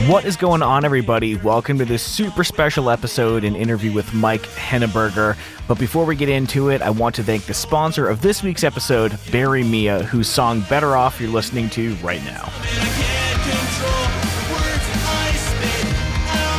What is going on, everybody? Welcome to this super special episode and interview with Mike Henneberger. But before we get into it, I want to thank the sponsor of this week's episode, Barry Mia, whose song Better Off you're listening to right now.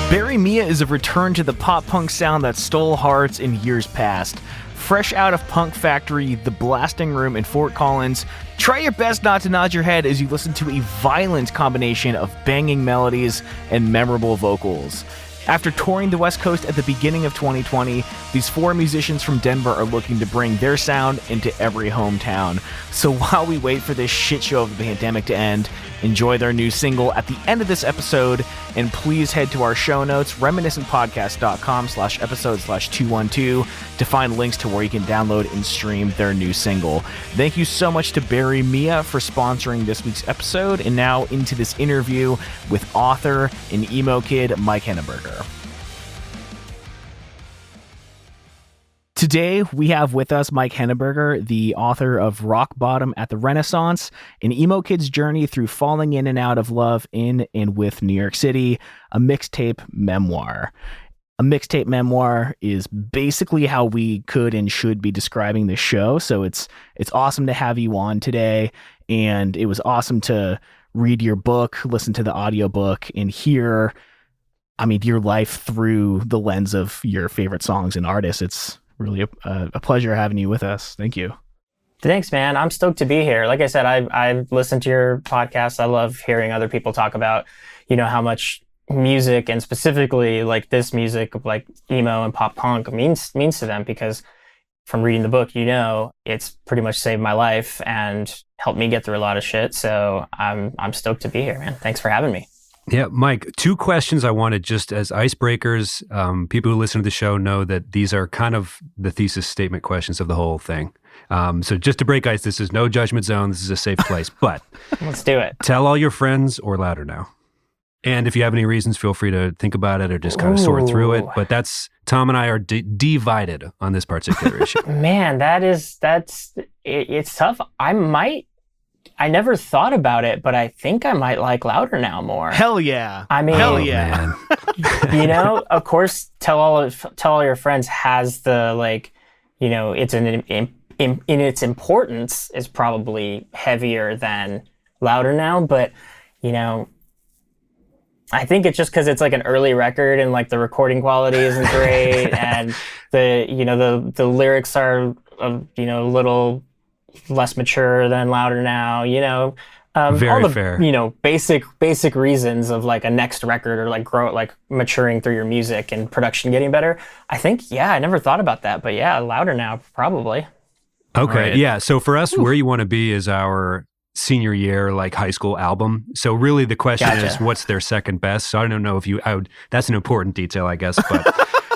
Barry Mia is a return to the pop-punk sound that stole hearts in years past. Fresh out of Punk Factory, The Blasting Room in Fort Collins, try your best not to nod your head as you listen to a violent combination of banging melodies and memorable vocals. After touring the West Coast at the beginning of 2020, these four musicians from Denver are looking to bring their sound into every hometown. So while we wait for this shit show of the pandemic to end, enjoy their new single at the end of this episode, and please head to our show notes, reminiscentpodcast.com/episode/212 to find links to where you can download and stream their new single. Thank you so much to Barry Mia for sponsoring this week's episode, and now into this interview with author and emo kid Mike Henneberger. Today, we have with us Mike Henneberger, the author of Rock Bottom at the Renaissance, an emo kid's journey through falling in and out of love in and with New York City, a mixtape memoir. A mixtape memoir is basically how we could and should be describing this show, so it's awesome to have you on today, and it was awesome to read your book, listen to the audiobook, and hear, your life through the lens of your favorite songs and artists. It's really a pleasure having you with us. Thank you. Thanks, man. I'm stoked to be here. Like I said, I've listened to your podcast. I love hearing other people talk about, how much music, and specifically like this music, like emo and pop punk means to them, because from reading the book, it's pretty much saved my life and helped me get through a lot of shit. So I'm stoked to be here, man. Thanks for having me. Yeah, Mike, two questions I wanted just as icebreakers. People who listen to the show know that these are kind of the thesis statement questions of the whole thing. So just to break ice, this is no judgment zone. This is a safe place. But let's do it. Tell all your friends or louder now. And if you have any reasons, feel free to think about it or just kind of sort through it. But Tom and I are divided on this particular issue. Man, it's tough. I never thought about it, but I think I might like louder now more. Hell yeah. Hell yeah. Of course, tell all your friends has the, it's in its importance is probably heavier than louder now, but, I think it's just because it's like an early record and like the recording quality isn't great and the lyrics are, a little less mature than louder now, very all the, fair. Basic reasons of like a next record or like maturing through your music and production getting better. I think, I never thought about that, but louder now, probably. Okay. Right. Yeah. So for us, Where You Want to Be is our senior year, like high school album. So really the question is, what's their second best? So I don't know if that's an important detail, I guess, but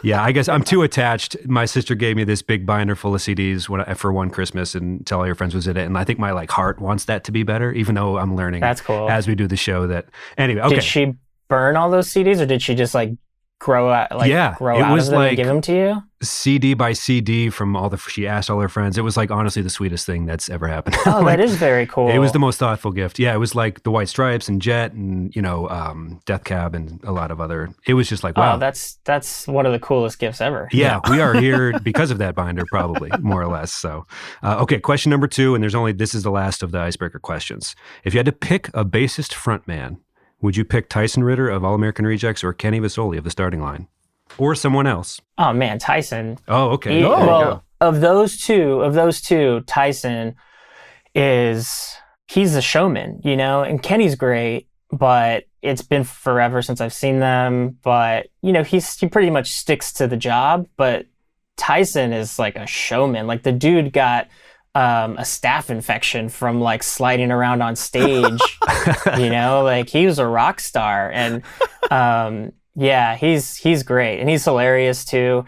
yeah, I guess I'm too attached. My sister gave me this big binder full of CDs for one Christmas, and Tell All Your Friends was in it. And I think my heart wants that to be better, even though I'm learning That's cool. as we do the show that, anyway, okay. Did she burn all those CDs or did she just grow out of them and give them to you? CD by CD from she asked all her friends. It was honestly the sweetest thing that's ever happened. Oh, that is very cool. It was the most thoughtful gift. Yeah, it was like the White Stripes and Jet and, Death Cab and a lot of other, it was just wow. Oh, that's one of the coolest gifts ever. Yeah, we are here because of that binder, probably, more or less. So, okay, question number 2, and this is the last of the icebreaker questions. If you had to pick a bassist frontman, would you pick Tyson Ritter of All American Rejects or Kenny Vasoli of The Starting Line? Or someone else? Oh man, Tyson. Oh, okay. Of those two, Tyson he's a showman, and Kenny's great, but it's been forever since I've seen them. But, he pretty much sticks to the job, but Tyson is like a showman. Like the dude got a staph infection from sliding around on stage, he was a rock star. And he's great and he's hilarious too.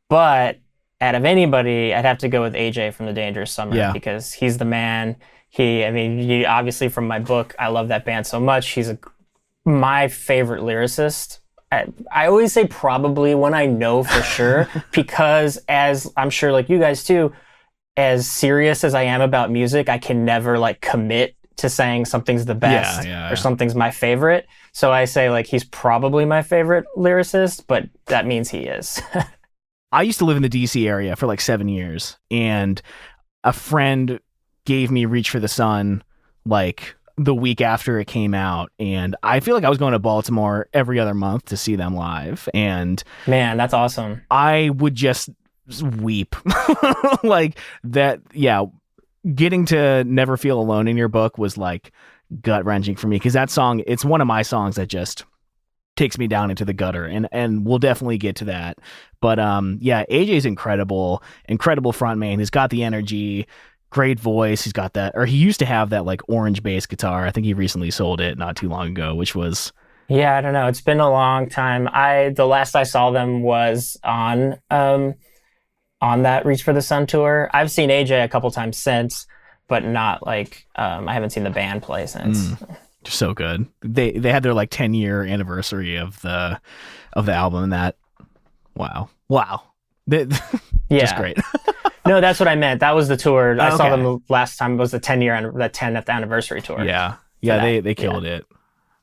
But out of anybody, I'd have to go with AJ from The Dangerous Summer because he's the man. He obviously from my book, I love that band so much. He's my favorite lyricist. I always say probably when I know for sure, because as I'm sure like you guys too, as serious as I am about music, I can never commit to saying something's the best Yeah. or something's my favorite. So I say like he's probably my favorite lyricist, but that means he is. I used to live in the DC area for like 7 years, and a friend gave me Reach for the Sun like the week after it came out, and I feel like I was going to Baltimore every other month to see them live, and Man, that's awesome. I would just weep like that. Yeah, getting to Never Feel Alone in Your Book was like gut-wrenching for me, because that song, it's one of my songs that just takes me down into the gutter, and we'll definitely get to that. But yeah, AJ's incredible frontman. He's got the energy, great voice. He's got that, or he used to have that like orange bass guitar. I think he recently sold it not too long ago, which was... Yeah, I don't know. It's been a long time. The last I saw them was on that Reach for the Sun tour. I've seen AJ a couple times since, but not like I haven't seen the band play since. Just so good. They had their like 10-year anniversary of the album, and that wow. Just great. No, that's what I meant. That was the tour. I saw Okay. them the last time. It was the 10th anniversary tour. Yeah, they killed it.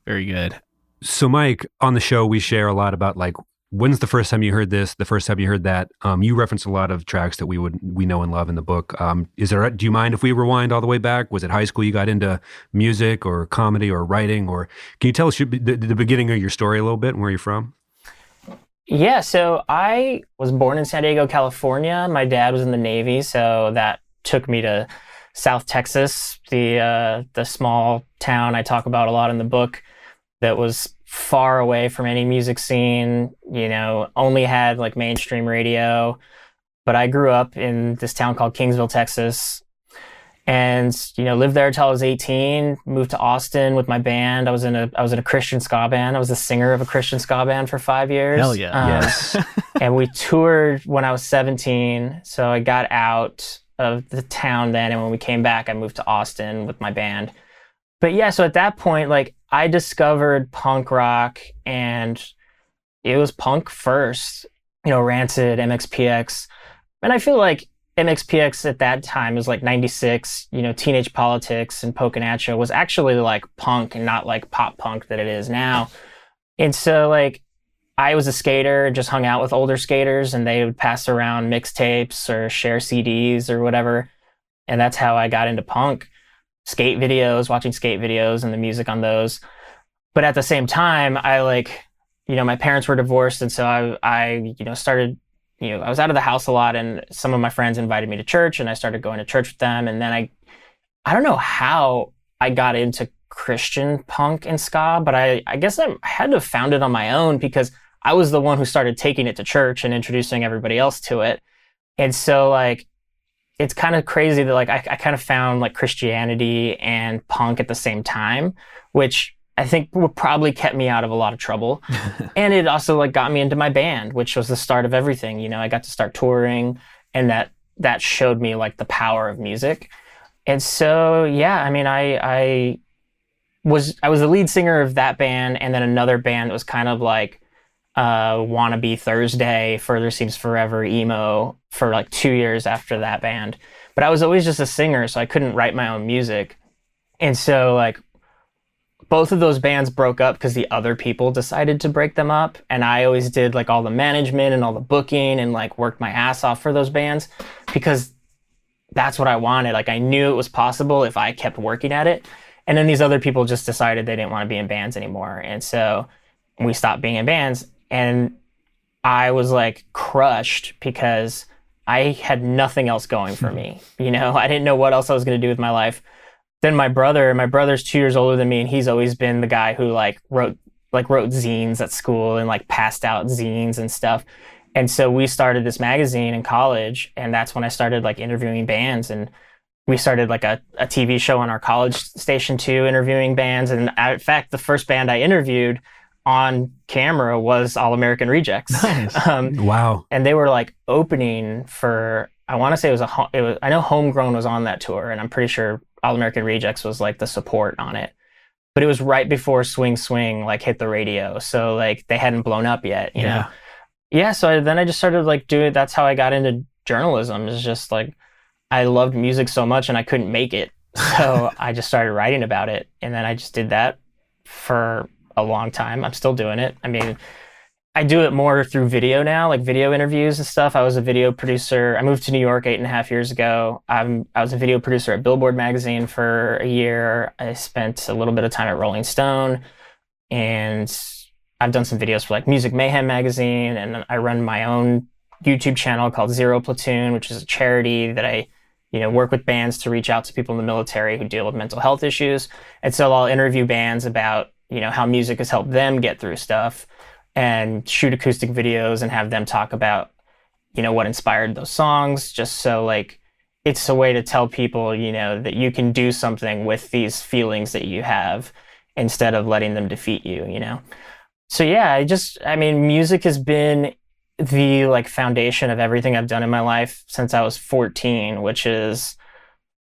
Very good. So, Mike, on the show, we share a lot about like, when's the first time you heard this, the first time you heard that? You reference a lot of tracks that we know and love in the book. Do you mind if we rewind all the way back? Was it high school you got into music or comedy or writing? Or can you tell us the beginning of your story a little bit and where you're from? Yeah, so I was born in San Diego, California. My dad was in the Navy, so that took me to South Texas, the small town I talk about a lot in the book that was far away from any music scene, only had like mainstream radio. But I grew up in this town called Kingsville, Texas, and lived there until I was 18. Moved to Austin with my band. I was in a Christian ska band. I was the singer of a Christian ska band for 5 years. Hell yeah. Yes. And we toured when I was 17. So I got out of the town then, and when we came back, I moved to Austin with my band. But yeah, so at that point, like, I discovered punk rock, and it was punk first. Rancid, MXPX, and I feel like MXPX at that time was like 96, Teenage Politics and Pokin' At Ya was actually like punk and not like pop punk that it is now. And so like I was a skater, just hung out with older skaters, and they would pass around mixtapes or share CDs or whatever. And that's how I got into punk. Watching skate videos and the music on those. But at the same time, I my parents were divorced, and so I started, I was out of the house a lot, and some of my friends invited me to church, and I started going to church with them. And then I don't know how I got into Christian punk and ska, but I guess I had to have found it on my own, because I was the one who started taking it to church and introducing everybody else to it. And so like, it's kind of crazy that like I kind of found like Christianity and punk at the same time, which I think would probably kept me out of a lot of trouble. And it also like got me into my band, which was the start of everything. I got to start touring, and that showed me like the power of music. And so, yeah, I mean, I was the lead singer of that band, and then another band that was kind of like Wannabe Thursday, Further Seems Forever, emo for like 2 years after that band. But I was always just a singer, so I couldn't write my own music. And so like both of those bands broke up because the other people decided to break them up. And I always did like all the management and all the booking and like worked my ass off for those bands, because that's what I wanted. Like I knew it was possible if I kept working at it. And then these other people just decided they didn't want to be in bands anymore. And so we stopped being in bands, and I was like crushed because I had nothing else going for me. I didn't know what else I was going to do with my life. Then my brother's 2 years older than me, and he's always been the guy who wrote zines at school and like passed out zines and stuff. And so we started this magazine in college, and that's when I started like interviewing bands, and we started like a TV show on our college station too, interviewing bands. And in fact, the first band I interviewed on camera was All American Rejects. Nice. Wow. And they were like opening for, I want to say I know Homegrown was on that tour, and I'm pretty sure All American Rejects was like the support on it. But it was right before Swing Swing like hit the radio, so like they hadn't blown up yet, you know? Yeah, so then I just started like doing it. That's how I got into journalism. It's just like I loved music so much, and I couldn't make it So I just started writing about it. And then I just did that for a long time. I'm still doing it. I mean, I do it more through video now, like video interviews and stuff. I was a video producer. I moved to New York 8.5 years ago. I was a video producer at Billboard magazine for a year. I spent a little bit of time at Rolling Stone, and I've done some videos for like Music Mayhem magazine, and I run my own YouTube channel called Zero Platoon, which is a charity that I, work with bands to reach out to people in the military who deal with mental health issues. And so I'll interview bands about, how music has helped them get through stuff, and shoot acoustic videos and have them talk about, what inspired those songs, just so like it's a way to tell people, that you can do something with these feelings that you have instead of letting them defeat you, So yeah, music has been the like foundation of everything I've done in my life since I was 14, which is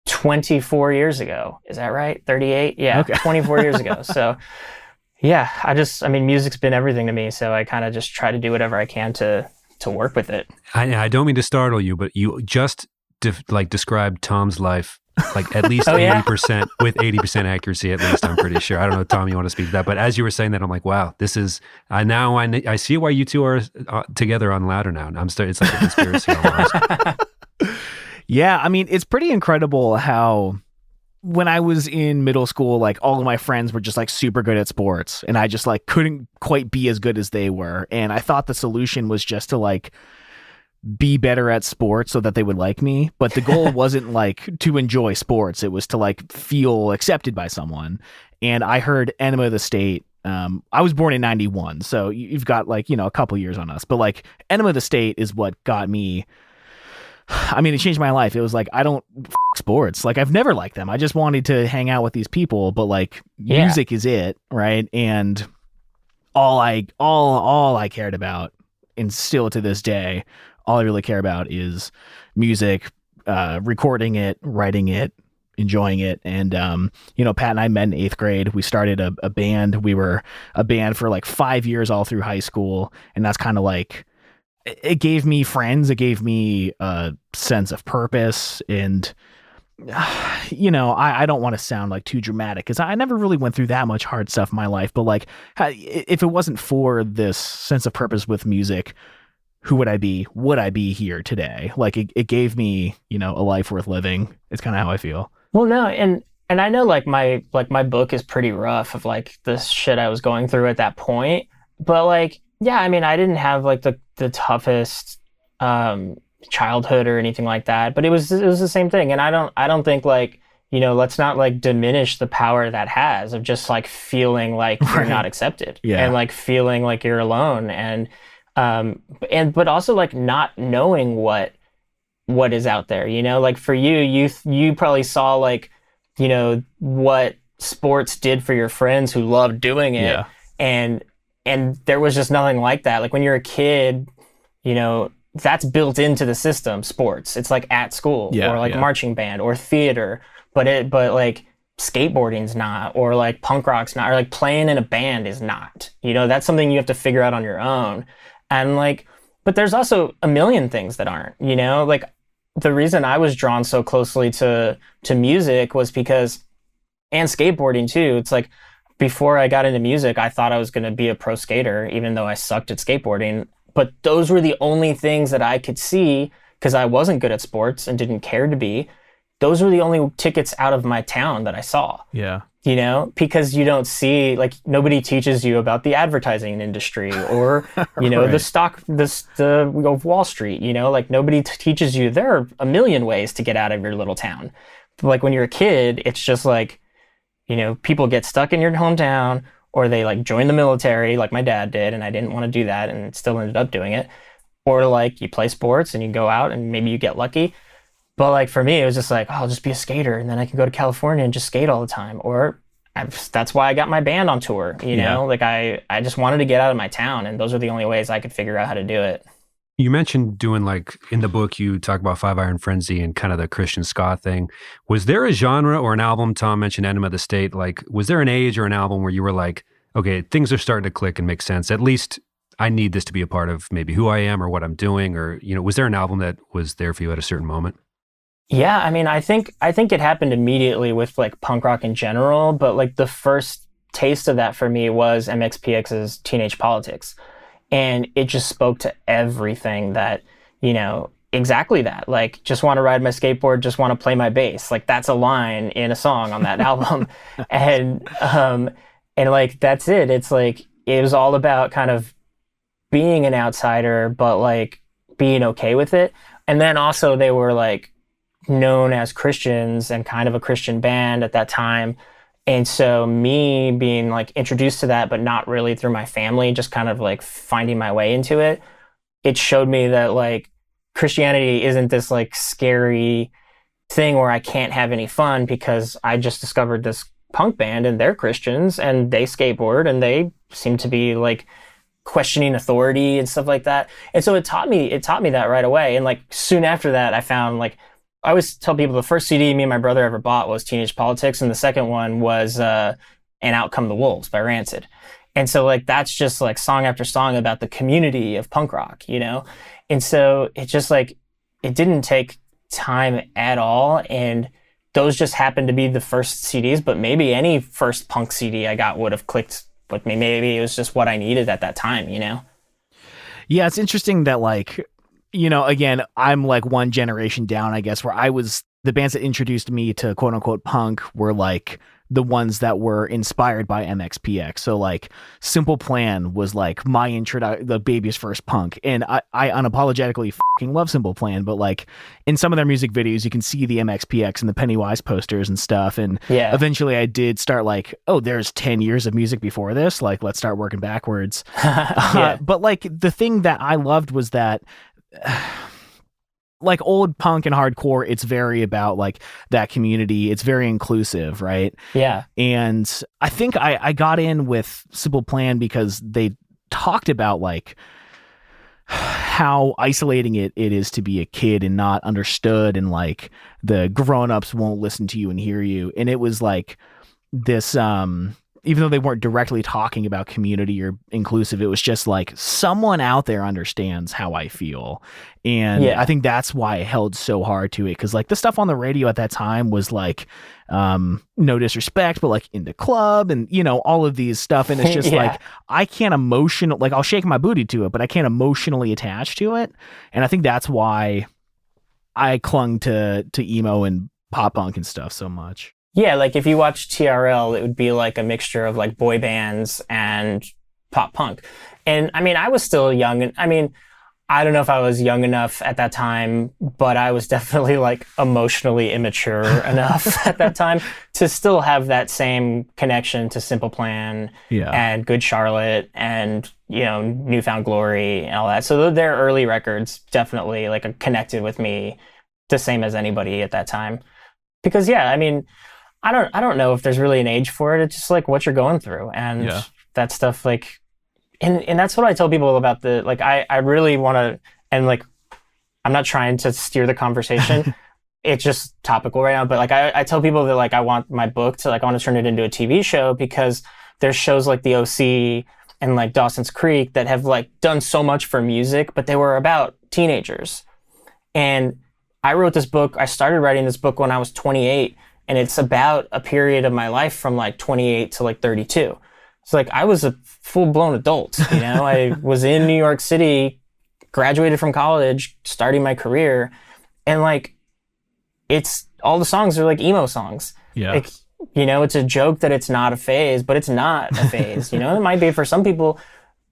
24 years ago. Is that right? 38? Yeah, okay. 24 years ago. So yeah, music's been everything to me. So I kind of just try to do whatever I can to work with it. I don't mean to startle you, but you just described Tom's life like at least 80% with 80% accuracy, at least, I'm pretty sure. I don't know, Tom, you want to speak to that? But as you were saying that, I'm like, wow, this is, I see why you two are together on Louder now. It's like a conspiracy almost. Yeah, it's pretty incredible how when I was in middle school, like all of my friends were just like super good at sports, and I just like couldn't quite be as good as they were. And I thought the solution was just to like be better at sports so that they would like me. But the goal wasn't like to enjoy sports. It was to like feel accepted by someone. And I heard Enema of the State. I was born in 91, so you've got like, a couple years on us, but like Enema of the State is what got me. It changed my life. It was like, I don't sports. Like I've never liked them. I just wanted to hang out with these people, but like music is it, right? And all I cared about, and still to this day, all I really care about is music, recording it, writing it, enjoying it. And Pat and I met in 8th grade. We started a band. We were a band for like 5 years all through high school, and that's kind of like, it gave me friends. It gave me a sense of purpose. And, I don't want to sound like too dramatic because I never really went through that much hard stuff in my life. But like, if it wasn't for this sense of purpose with music, who would I be? Would I be here today? Like it gave me, a life worth living. It's kind of how I feel. Well, no. And I know like my book is pretty rough of like the shit I was going through at that point. But like, yeah, I didn't have like the toughest childhood or anything like that, but it was the same thing. And I don't think like, let's not like diminish the power that has of just like feeling like you're not accepted and like feeling like you're alone, and but also like not knowing what is out there, like for you probably saw like, what sports did for your friends who loved doing it. And there was just nothing like that. Like when you're a kid, that's built into the system, sports. It's like at school or like marching band or theater, but like skateboarding's not, or like punk rock's not, or like playing in a band is not. That's something you have to figure out on your own. And like, but there's also a million things that aren't, like the reason I was drawn so closely to music was because, and skateboarding too, it's like, before I got into music, I thought I was going to be a pro skater, even though I sucked at skateboarding. But those were the only things that I could see, because I wasn't good at sports and didn't care to be. Those were the only tickets out of my town that I saw. Yeah. Because you don't see, like, nobody teaches you about the advertising industry or, right. the Wall Street, like nobody teaches you there are a million ways to get out of your little town. But like when you're a kid, it's just like, people get stuck in your hometown, or they like join the military like my dad did, and I didn't want to do that and still ended up doing it. Or like you play sports and you go out and maybe you get lucky. But like for me, it was just like, oh, I'll just be a skater and then I can go to California and just skate all the time. Or that's why I got my band on tour, like I just wanted to get out of my town, and those are the only ways I could figure out how to do it. You mentioned doing like in the book, you talk about Five Iron Frenzy and kind of the Christian ska thing. Was there a genre or an album? Tom mentioned Enema of the State. Like, was there an age or an album where you were like, okay, things are starting to click and make sense. At least I need this to be a part of maybe who I am or what I'm doing, or, was there an album that was there for you at a certain moment? Yeah, I mean, I think it happened immediately with like punk rock in general, but like the first taste of that for me was MXPX's Teenage Politics. And it just spoke to everything that, exactly that. Like, just want to ride my skateboard, just want to play my bass. Like, that's a line in a song on that album. And like, that's it. It's like, it was all about kind of being an outsider, but like being okay with it. And then also they were like known as Christians and kind of a Christian band at that time. And so me being like introduced to that, but not really through my family, just kind of like finding my way into it, it showed me that like Christianity isn't this like scary thing where I can't have any fun because I just discovered this punk band and they're Christians and they skateboard and they seem to be like questioning authority and stuff like that. And so it taught me that right away. And like soon after that, I found like, I always tell people the first CD me and my brother ever bought was Teenage Politics, and the second one was And Out Come the Wolves by Rancid. And so like that's just like song after song about the community of punk rock, And so it just like it didn't take time at all, and those just happened to be the first CDs, but maybe any first punk CD I got would have clicked with me. Maybe it was just what I needed at that time, Yeah, it's interesting that like, again, I'm like one generation down, I guess, where the bands that introduced me to quote unquote punk were like the ones that were inspired by MXPX. So like Simple Plan was like the baby's first punk. And I unapologetically fucking love Simple Plan, but like in some of their music videos, you can see the MXPX and the Pennywise posters and stuff. And eventually I did start like, oh, there's 10 years of music before this. Like, let's start working backwards. But like the thing that I loved was that like old punk and hardcore, it's very about like that community. It's very inclusive, right? Yeah. And I think I got in with Simple Plan because they talked about like how isolating it is to be a kid and not understood, and like the grown-ups won't listen to you and hear you. And it was like this even though they weren't directly talking about community or inclusive, it was just like someone out there understands how I feel. And I think that's why I held so hard to it. Cause like the stuff on the radio at that time was like, no disrespect, but like In the Club and, all of these stuff. And it's just like, I can't like I'll shake my booty to it, but I can't emotionally attach to it. And I think that's why I clung to emo and pop punk and stuff so much. Yeah, like if you watch TRL, it would be like a mixture of like boy bands and pop punk. And I mean, I was still young, and I mean, I don't know if I was young enough at that time, but I was definitely like emotionally immature enough at that time to still have that same connection to Simple Plan and Good Charlotte and, New Found Glory and all that. So their early records definitely like connected with me the same as anybody at that time. Because I mean, I don't know if there's really an age for it. It's just like what you're going through and that stuff like, and that's what I tell people about I really want to, and like, I'm not trying to steer the conversation. It's just topical right now. But like, I tell people that like, I want my book to like, I want to turn it into a TV show because there's shows like The OC and like Dawson's Creek that have like done so much for music, but they were about teenagers. And I wrote this book. I started writing this book when I was 28. And it's about a period of my life from like 28 to like 32. So like I was a full-blown adult, I was in New York City, graduated from college, starting my career. And like, it's all the songs are like emo songs. Yeah. Like, it's a joke that it's not a phase, but it's not a phase, it might be for some people.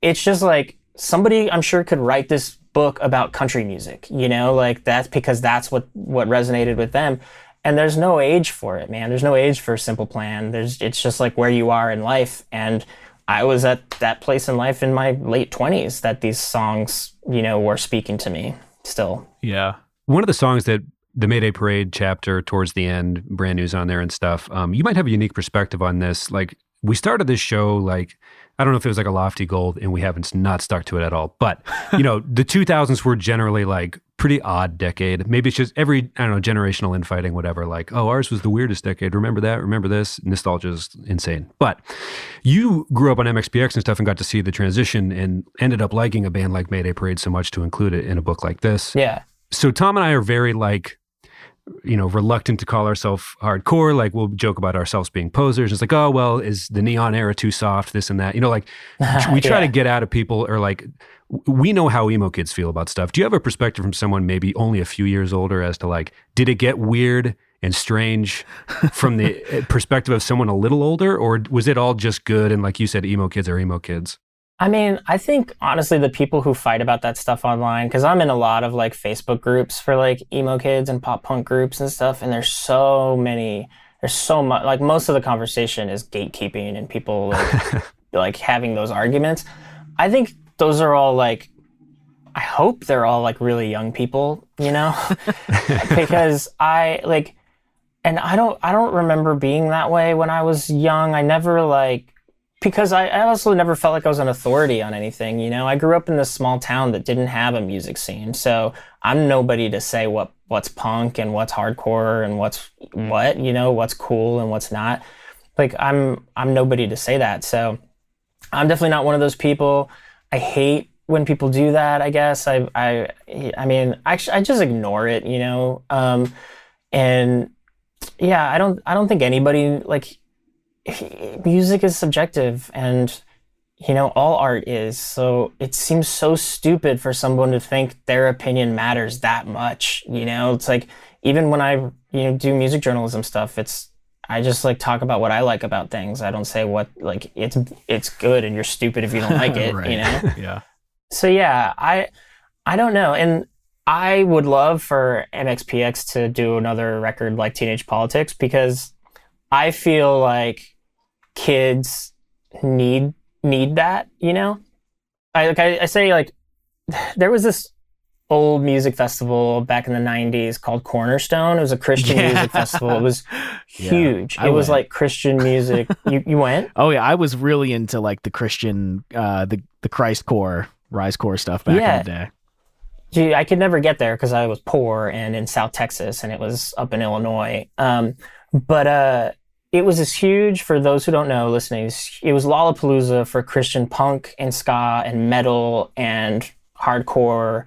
It's just like somebody I'm sure could write this book about country music, like that's because that's what resonated with them. And there's no age for it, man. There's no age for Simple Plan. It's just like where you are in life. And I was at that place in life in my late 20s that these songs, were speaking to me still. Yeah. One of the songs that the Mayday Parade chapter towards the end, Brand New's on there and stuff. You might have a unique perspective on this. Like we started this show, like, I don't know if it was like a lofty goal and we haven't not stuck to it at all, but the 2000s were generally like pretty odd decade. Maybe it's just every, I don't know, generational infighting, whatever, like, oh, ours was the weirdest decade. Remember that? Remember this? Nostalgia is insane. But you grew up on MXPX and stuff and got to see the transition and ended up liking a band like Mayday Parade so much to include it in a book like this. Yeah. So Tom and I are very like, reluctant to call ourselves hardcore. Like we'll joke about ourselves being posers. It's like, oh, well, is the neon era too soft? This and that, like we try to get out of people, or like, we know how emo kids feel about stuff. Do you have a perspective from someone maybe only a few years older as to like, did it get weird and strange from the perspective of someone a little older, or was it all just good? And like you said, emo kids are emo kids. I mean, I think honestly, the people who fight about that stuff online, because I'm in a lot of like Facebook groups for like emo kids and pop punk groups and stuff, and there's so much, like most of the conversation is gatekeeping and people like like having those arguments. I think those are all like, I hope they're all like really young people, because I don't remember being that way when I was young. I never because I also never felt like I was an authority on anything, I grew up in this small town that didn't have a music scene. So I'm nobody to say what's punk and what's hardcore and what's cool and what's not. Like I'm nobody to say that. So I'm definitely not one of those people. I hate when people do that, I guess. I mean, actually, I just ignore it, and yeah, I don't think anybody, like, music is subjective, and all art is. So it seems so stupid for someone to think their opinion matters that much. It's like, even when I do music journalism stuff, I just like talk about what I like about things. I don't say what, like, it's good and you're stupid if you don't like it. Right. Yeah. So yeah, I don't know, and I would love for MXPX to do another record like Teenage Politics, because I feel like kids need that, I say, like, there was this old music festival back in the 90s called Cornerstone. It was a Christian music festival. It was huge. It was like Christian music. You went? Oh yeah, I was really into like the Christian, the Christ core, Rise core stuff back in the day. Gee, I could never get there because I was poor and in South Texas, and it was up in Illinois. But it was this huge, for those who don't know, listening, it was Lollapalooza for Christian punk and ska and metal and hardcore,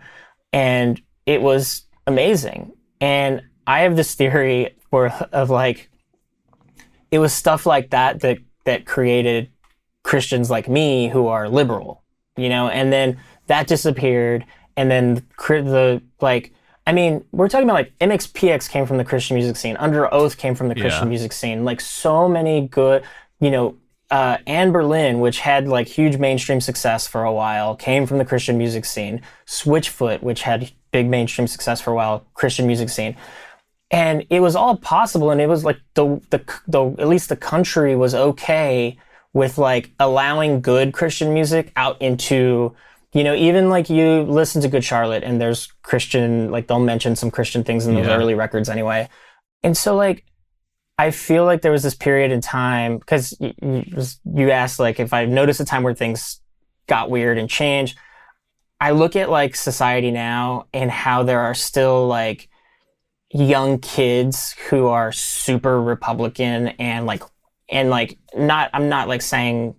and it was amazing. And I have this theory of like, it was stuff like that created Christians like me who are liberal, and then that disappeared. And then we're talking about like MXPX came from the Christian music scene. Under Oath came from the Christian music scene. Like so many good, Anne Berlin, which had like huge mainstream success for a while, came from the Christian music scene. Switchfoot, which had big mainstream success for a while, Christian music scene. And it was all possible, and it was like the at least the country was okay with like allowing good Christian music out into, even like you listen to Good Charlotte and there's Christian, like they'll mention some Christian things in those early records anyway. And so like, I feel like there was this period in time, because you asked like if I noticed a time where things got weird and changed. I look at like society now and how there are still like young kids who are super Republican and I'm not like saying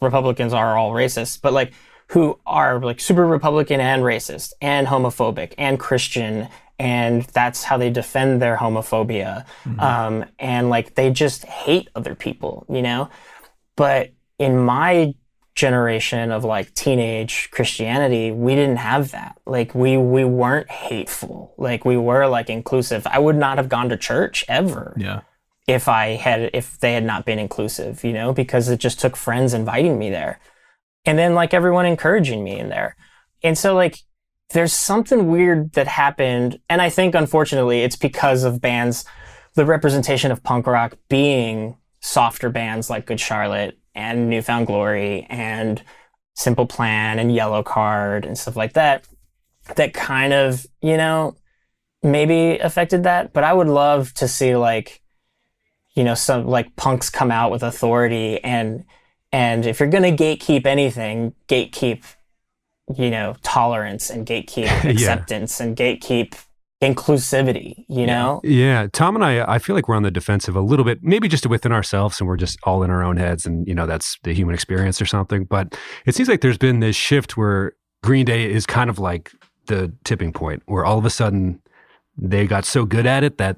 Republicans are all racist, but like who are like super Republican and racist and homophobic and Christian, and that's how they defend their homophobia. Mm-hmm. And like they just hate other people, But in my generation of like teenage Christianity, we didn't have that. Like we weren't hateful. Like we were like inclusive. I would not have gone to church ever. Yeah. If they had not been inclusive, because it just took friends inviting me there. And then like everyone encouraging me in there. And so like there's something weird that happened. And I think unfortunately it's because of bands, the representation of punk rock being softer bands like Good Charlotte and Newfound Glory and Simple Plan and Yellow Card and stuff like that, that kind of, maybe affected that. But I would love to see like, some like punks come out with authority, and if you're going to gatekeep anything, gatekeep, tolerance and gatekeep acceptance and gatekeep inclusivity, Yeah. Tom and I feel like we're on the defensive a little bit, maybe just within ourselves, and we're just all in our own heads, and, that's the human experience or something. But it seems like there's been this shift where Green Day is kind of like the tipping point, where all of a sudden they got so good at it that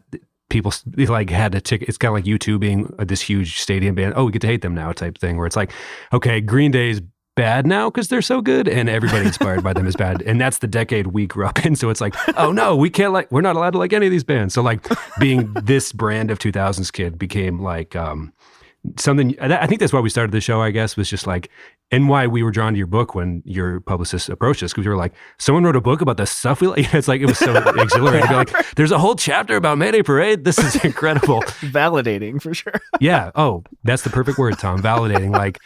people like had to tick. It's kind of like U2 being this huge stadium band. Oh, we get to hate them now type thing, where it's like, okay, Green Day's bad now because they're so good, and everybody inspired by them is bad. And that's the decade we grew up in. So it's like, oh no, we're not allowed to like any of these bands. So like being this brand of 2000s kid became like something. I think that's why we started the show, I guess, was just like, and why we were drawn to your book when your publicist approached us, because we were like, someone wrote a book about the stuff we like. It's like, it was so exhilarating to be like, there's a whole chapter about Mayday Parade. This is incredible. Validating for sure. Yeah. Oh, that's the perfect word, Tom. Validating. Like,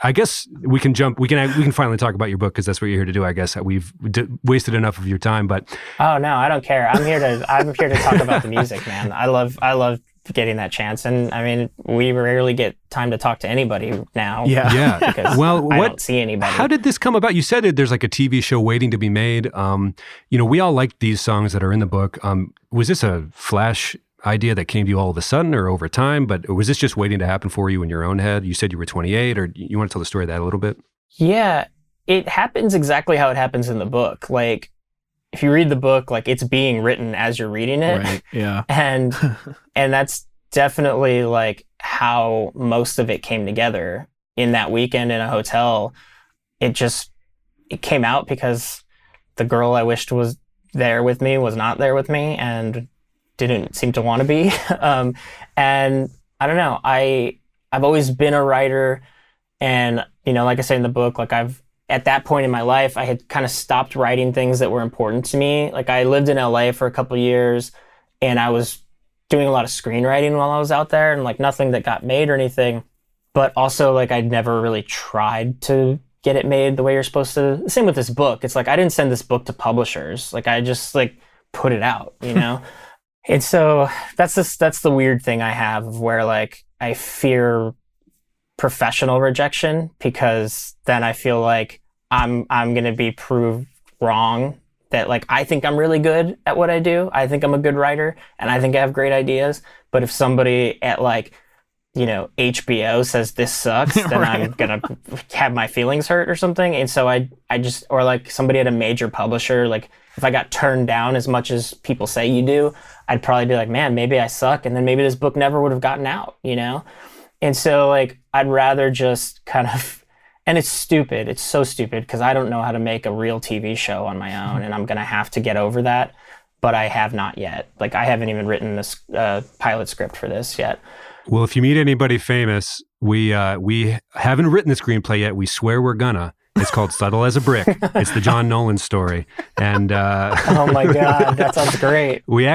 I guess we can finally talk about your book, because that's what you're here to do. I guess we've wasted enough of your time, but oh no, I don't care. I'm here to talk about the music, man. I love getting that chance, and I mean, we rarely get time to talk to anybody now. Yeah. Because well, I don't see anybody. How did this come about? You said that there's like a TV show waiting to be made. We all like these songs that are in the book. Was this a flash idea that came to you all of a sudden or over time, but was this just waiting to happen for you in your own head? You said you were 28, or you want to tell the story of that a little bit? Yeah, it happens exactly how it happens in the book. Like, if you read the book, like, it's being written as you're reading it. Right. Yeah. And that's definitely like how most of it came together in that weekend in a hotel. It came out because the girl I wished was there with me was not there with me and didn't seem to want to be. And I don't know, I've always been a writer, and, like I say in the book, like at that point in my life, I had kind of stopped writing things that were important to me. Like, I lived in LA for a couple of years, and I was doing a lot of screenwriting while I was out there, and like nothing that got made or anything. But also, like, I'd never really tried to get it made the way you're supposed to. Same with this book. It's like, I didn't send this book to publishers. Like, I just like put it out, And so that's the weird thing I have, of where like I fear professional rejection, because then I feel like I'm going to be proved wrong, that like I think I'm really good at what I do. I think I'm a good writer, and I think I have great ideas. But if somebody at like, HBO says this sucks, then Right. I'm going to have my feelings hurt or something. And so I just, or like somebody at a major publisher, like if I got turned down as much as people say you do, I'd probably be like, man, maybe I suck. And then maybe this book never would have gotten out, And so like, I'd rather just kind of, and it's stupid. It's so stupid, because I don't know how to make a real TV show on my own, and I'm going to have to get over that. But I have not yet. Like, I haven't even written this pilot script for this yet. Well, if you meet anybody famous, we haven't written the screenplay yet. We swear we're gonna. It's called Subtle as a Brick. It's the John Nolan story. And oh my God, that sounds great. We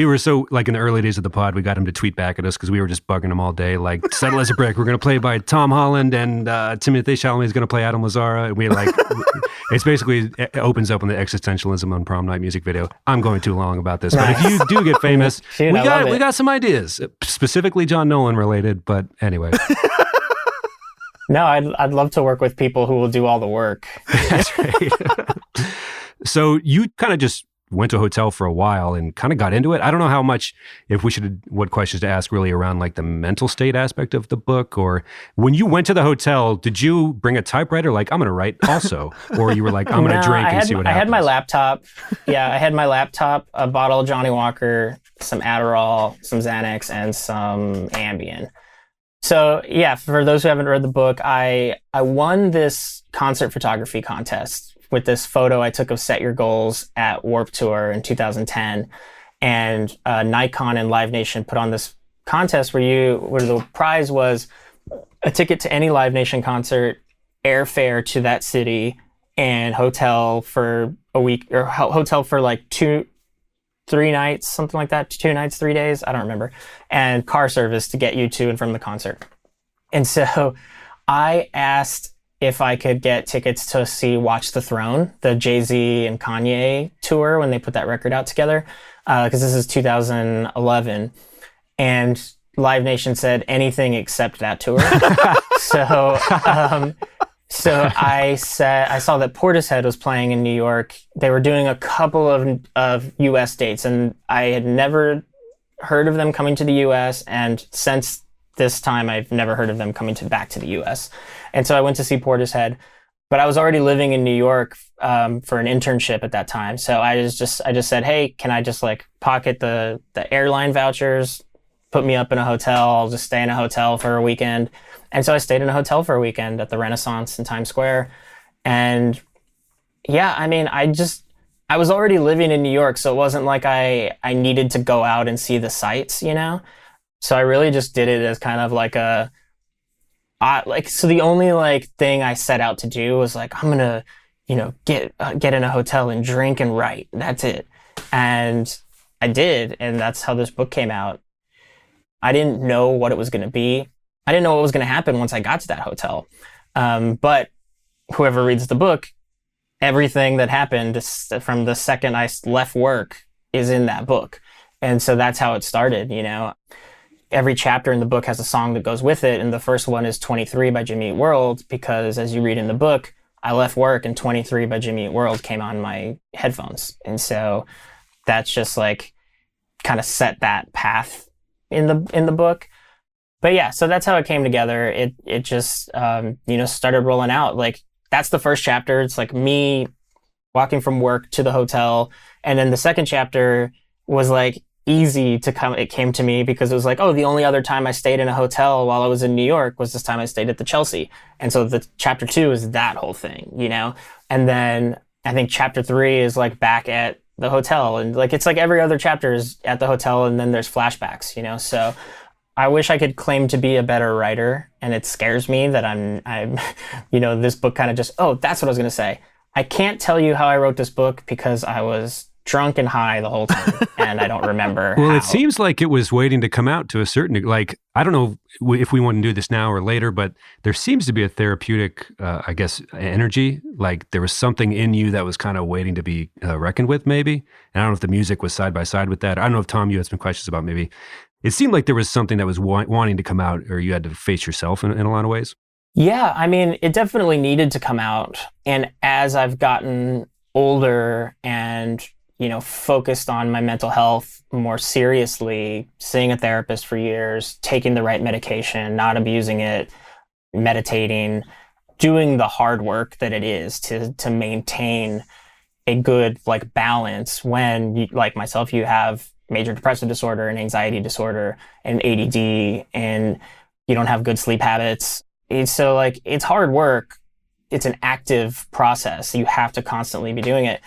were so, like, in the early days of the pod, we got him to tweet back at us because we were just bugging him all day. Like, Subtle as a Brick, we're going to play by Tom Holland, and Timothée Chalamet is going to play Adam Lazzara. And we like, it's basically, it opens up in the existentialism on Prom Night music video. I'm going too long about this. Nice. But if you do get famous, Shoot, we I love it. got some ideas, specifically John Nolan related. But anyway. No, I'd love to work with people who will do all the work. That's right. So you kind of just went to a hotel for a while and kind of got into it. I don't know what questions to ask really around like the mental state aspect of the book, or when you went to the hotel, did you bring a typewriter? Like, I'm going to write also, or you were like, I'm going to drink and see what happens. I had my laptop. Yeah, I had my laptop, a bottle of Johnny Walker, some Adderall, some Xanax, and some Ambien. So yeah, for those who haven't read the book, I won this concert photography contest with this photo I took of Set Your Goals at Warped Tour in 2010. And Nikon and Live Nation put on this contest where the prize was a ticket to any Live Nation concert, airfare to that city, and hotel for a week, or hotel for like 3 nights, something like that, 2 nights, 3 days, I don't remember, and car service to get you to and from the concert. And so I asked if I could get tickets to see Watch the Throne, the Jay-Z and Kanye tour when they put that record out together, because this is 2011. And Live Nation said anything except that tour. So I saw that Portishead was playing in New York. They were doing a couple of U.S. dates, and I had never heard of them coming to the U.S. And since this time, I've never heard of them coming back to the U.S. And so I went to see Portishead. but I was already living in New York for an internship at that time. So I just said, hey, can I just like pocket the airline vouchers, put me up in a hotel? I'll just stay in a hotel for a weekend. And so I stayed in a hotel for a weekend at the Renaissance in Times Square. And yeah, I mean, I was already living in New York, so it wasn't like I needed to go out and see the sights, you know? So I really just did it as kind of like so the only like thing I set out to do was like, I'm gonna, you know, get in a hotel and drink and write. That's it. And I did, and that's how this book came out. I didn't know what it was going to be. I didn't know what was going to happen once I got to that hotel. But whoever reads the book, everything that happened from the second I left work is in that book. And so that's how it started, you know. Every chapter in the book has a song that goes with it. And the first one is 23 by Jimmy Eat World, because as you read in the book, I left work and 23 by Jimmy Eat World came on my headphones. And so that's just like kind of set that path in the book. But yeah, so that's how it came together. It just, you know, started rolling out. Like, that's the first chapter. It's like me walking from work to the hotel. And then the second chapter was like easy to come. It came to me because it was like, oh, the only other time I stayed in a hotel while I was in New York was this time I stayed at the Chelsea. And so the chapter 2 is that whole thing, you know? And then I think chapter 3 is like back at the hotel. And like, it's like every other chapter is at the hotel and then there's flashbacks, you know? So I wish I could claim to be a better writer, and it scares me that I'm, you know, this book kind of just, oh, that's what I was going to say. I can't tell you how I wrote this book because I was drunk and high the whole time, and I don't remember. Well, it seems like it was waiting to come out to a certain, like, I don't know if we want to do this now or later, but there seems to be a therapeutic, I guess, energy. Like there was something in you that was kind of waiting to be reckoned with, maybe. And I don't know if the music was side by side with that. I don't know if, Tom, you had some questions about maybe. It seemed like there was something that was wanting to come out, or you had to face yourself in a lot of ways. Yeah, I mean, it definitely needed to come out. And as I've gotten older and, you know, focused on my mental health more seriously, seeing a therapist for years, taking the right medication, not abusing it, meditating, doing the hard work that it is to maintain a good like balance when you, like myself, you have major depressive disorder and anxiety disorder and ADD, and you don't have good sleep habits. So like, it's hard work. It's an active process. You have to constantly be doing it.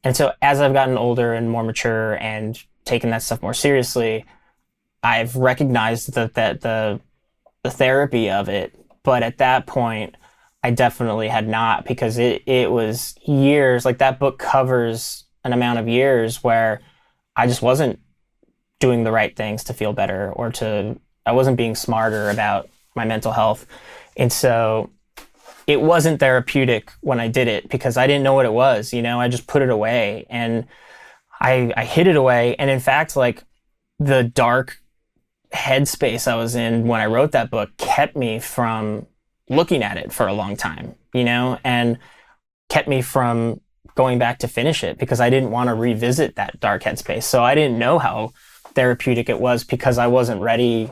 And so as I've gotten older and more mature and taken that stuff more seriously, I've recognized that the therapy of it. But at that point, I definitely had not, because it was years, like that book covers an amount of years where I just wasn't doing the right things to feel better, or I wasn't being smarter about my mental health. And so it wasn't therapeutic when I did it because I didn't know what it was, you know, I just put it away and I hid it away. And in fact, like the dark headspace I was in when I wrote that book kept me from looking at it for a long time, you know, and kept me from going back to finish it because I didn't want to revisit that dark headspace. So I didn't know how therapeutic it was because I wasn't ready.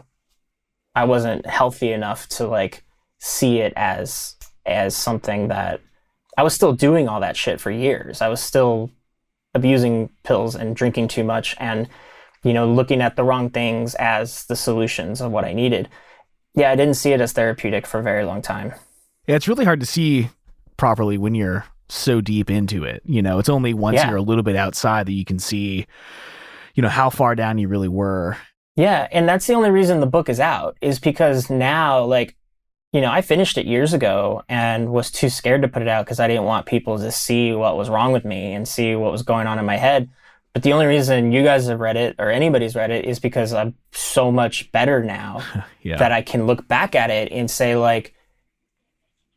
I wasn't healthy enough to like see it as something that I was still doing all that shit for years. I was still abusing pills and drinking too much and, you know, looking at the wrong things as the solutions of what I needed. Yeah, I didn't see it as therapeutic for a very long time. Yeah, it's really hard to see properly when you're so deep into it. You know, it's only once you're a little bit outside that you can see, you know, how far down you really were. Yeah, and that's the only reason the book is out, is because now, like, you know, I finished it years ago and was too scared to put it out because I didn't want people to see what was wrong with me and see what was going on in my head. But the only reason you guys have read it or anybody's read it is because I'm so much better now that I can look back at it and say, like,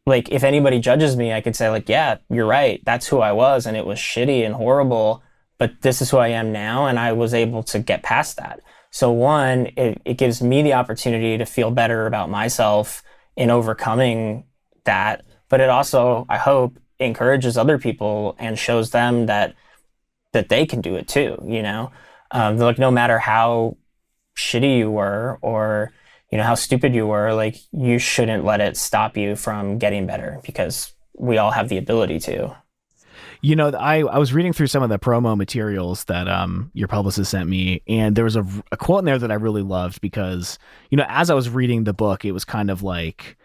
if anybody judges me, I could say, like, yeah, you're right. That's who I was, and it was shitty and horrible, but this is who I am now, and I was able to get past that. So one, it gives me the opportunity to feel better about myself in overcoming that, but it also, I hope, encourages other people and shows them that they can do it too, you know? Like, no matter how shitty you were or, you know, how stupid you were, like, you shouldn't let it stop you from getting better, because we all have the ability to. You know, I was reading through some of the promo materials that your publicist sent me, and there was a quote in there that I really loved because, you know, as I was reading the book, it was kind of like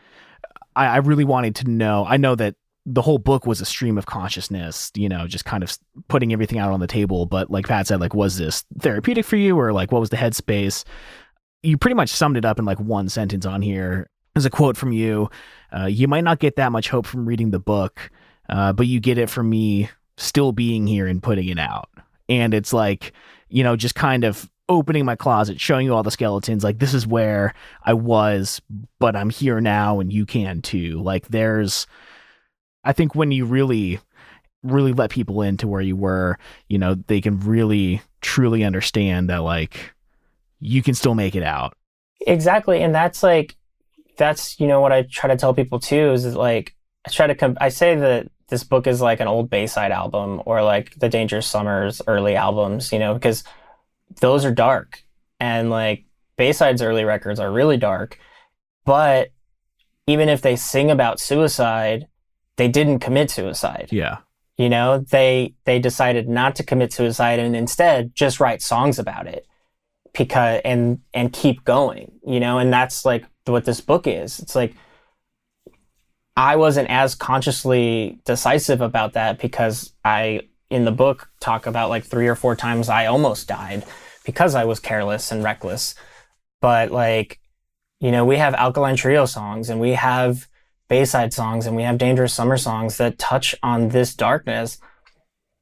I really wanted to know. I know that the whole book was a stream of consciousness, you know, just kind of putting everything out on the table. But like Pat said, like, was this therapeutic for you, or like what was the headspace? You pretty much summed it up in like one sentence on here. There's a quote from you. You might not get that much hope from reading the book, but you get it from me still being here and putting it out. And it's like, you know, just kind of opening my closet, showing you all the skeletons. Like, this is where I was, but I'm here now and you can too. Like, I think when you really, really let people into where you were, you know, they can really, truly understand that, like, you can still make it out. Exactly. And that's, you know, what I try to tell people too, is like, I say that this book is like an old Bayside album, or like the Dangerous Summers early albums, you know, because those are dark, and like Bayside's early records are really dark. But even if they sing about suicide, they didn't commit suicide. Yeah. You know, they decided not to commit suicide and instead just write songs about it because, and keep going, you know, and that's like what this book is. It's like, I wasn't as consciously decisive about that because I, in the book, talk about like 3 or 4 times I almost died because I was careless and reckless. But like, you know, we have Alkaline Trio songs, and we have Bayside songs, and we have Dangerous Summer songs that touch on this darkness,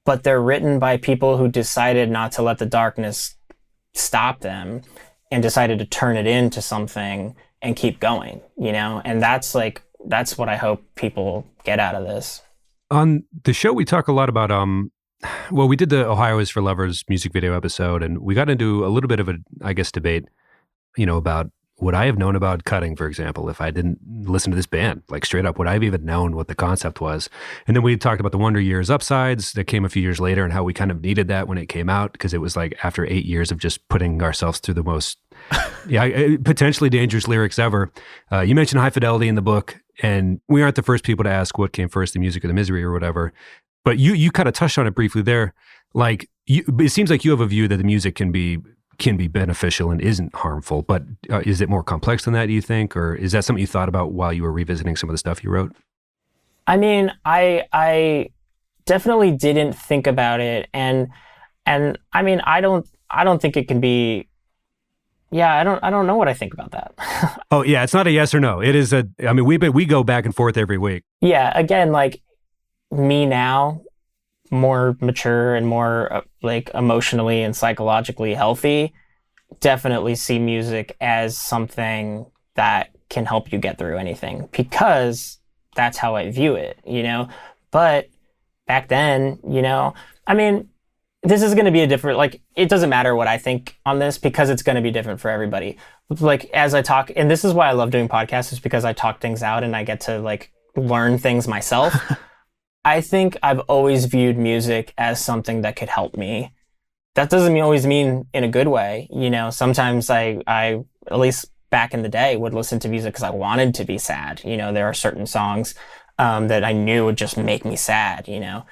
but they're written by people who decided not to let the darkness stop them and decided to turn it into something and keep going, you know? And that's what I hope people get out of this. On the show, we talk a lot about, well, we did the Ohio is for Lovers music video episode, and we got into a little bit of a, I guess, debate, you know, about would I have known about cutting, for example, if I didn't listen to this band? Like, straight up, would I have even known what the concept was? And then we talked about the Wonder Years Upsides that came a few years later, and how we kind of needed that when it came out, because it was like after 8 years of just putting ourselves through the most potentially dangerous lyrics ever. You mentioned High Fidelity in the book, and we aren't the first people to ask what came first, the music or the misery or whatever. But you kind of touched on it briefly there. Like, it seems like you have a view that the music can be beneficial and isn't harmful. But is it more complex than that, do you think? Or is that something you thought about while you were revisiting some of the stuff you wrote? I mean, I definitely didn't think about it. And I mean, I don't think it can be. Yeah, I don't know what I think about that. Oh yeah, it's not a yes or no. It is I mean, we go back and forth every week. Yeah, again, like me now, more mature and more like emotionally and psychologically healthy, definitely see music as something that can help you get through anything, because that's how I view it, you know? But back then, you know, I mean, this is going to be a different, like, it doesn't matter what I think on this, because it's going to be different for everybody. Like, as I talk, and this is why I love doing podcasts, is because I talk things out and I get to like learn things myself. I think I've always viewed music as something that could help me. That doesn't always mean in a good way. You know, sometimes I at least back in the day, would listen to music because I wanted to be sad. You know, there are certain songs that I knew would just make me sad, you know.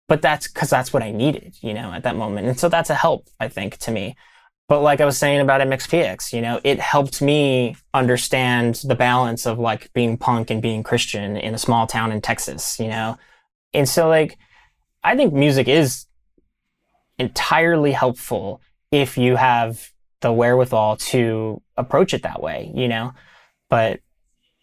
But that's because that's what I needed, you know, at that moment. And so that's a help, I think, to me. But like I was saying about MXPX, you know, it helped me understand the balance of like being punk and being Christian in a small town in Texas, you know. And so, like, I think music is entirely helpful if you have the wherewithal to approach it that way, you know? But,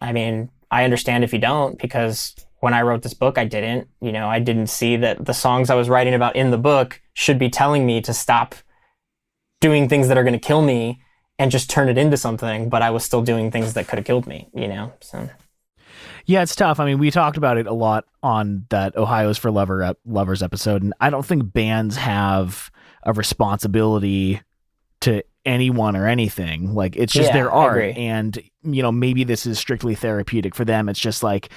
I mean, I understand if you don't, because when I wrote this book, I didn't. You know, I didn't see that the songs I was writing about in the book should be telling me to stop doing things that are going to kill me and just turn it into something, but I was still doing things that could have killed me, you know? So... Yeah, it's tough. I mean, we talked about it a lot on that Ohio's for Lovers episode, and I don't think bands have a responsibility to anyone or anything. Like, it's just their art, and, you know, maybe this is strictly therapeutic for them. It's just like,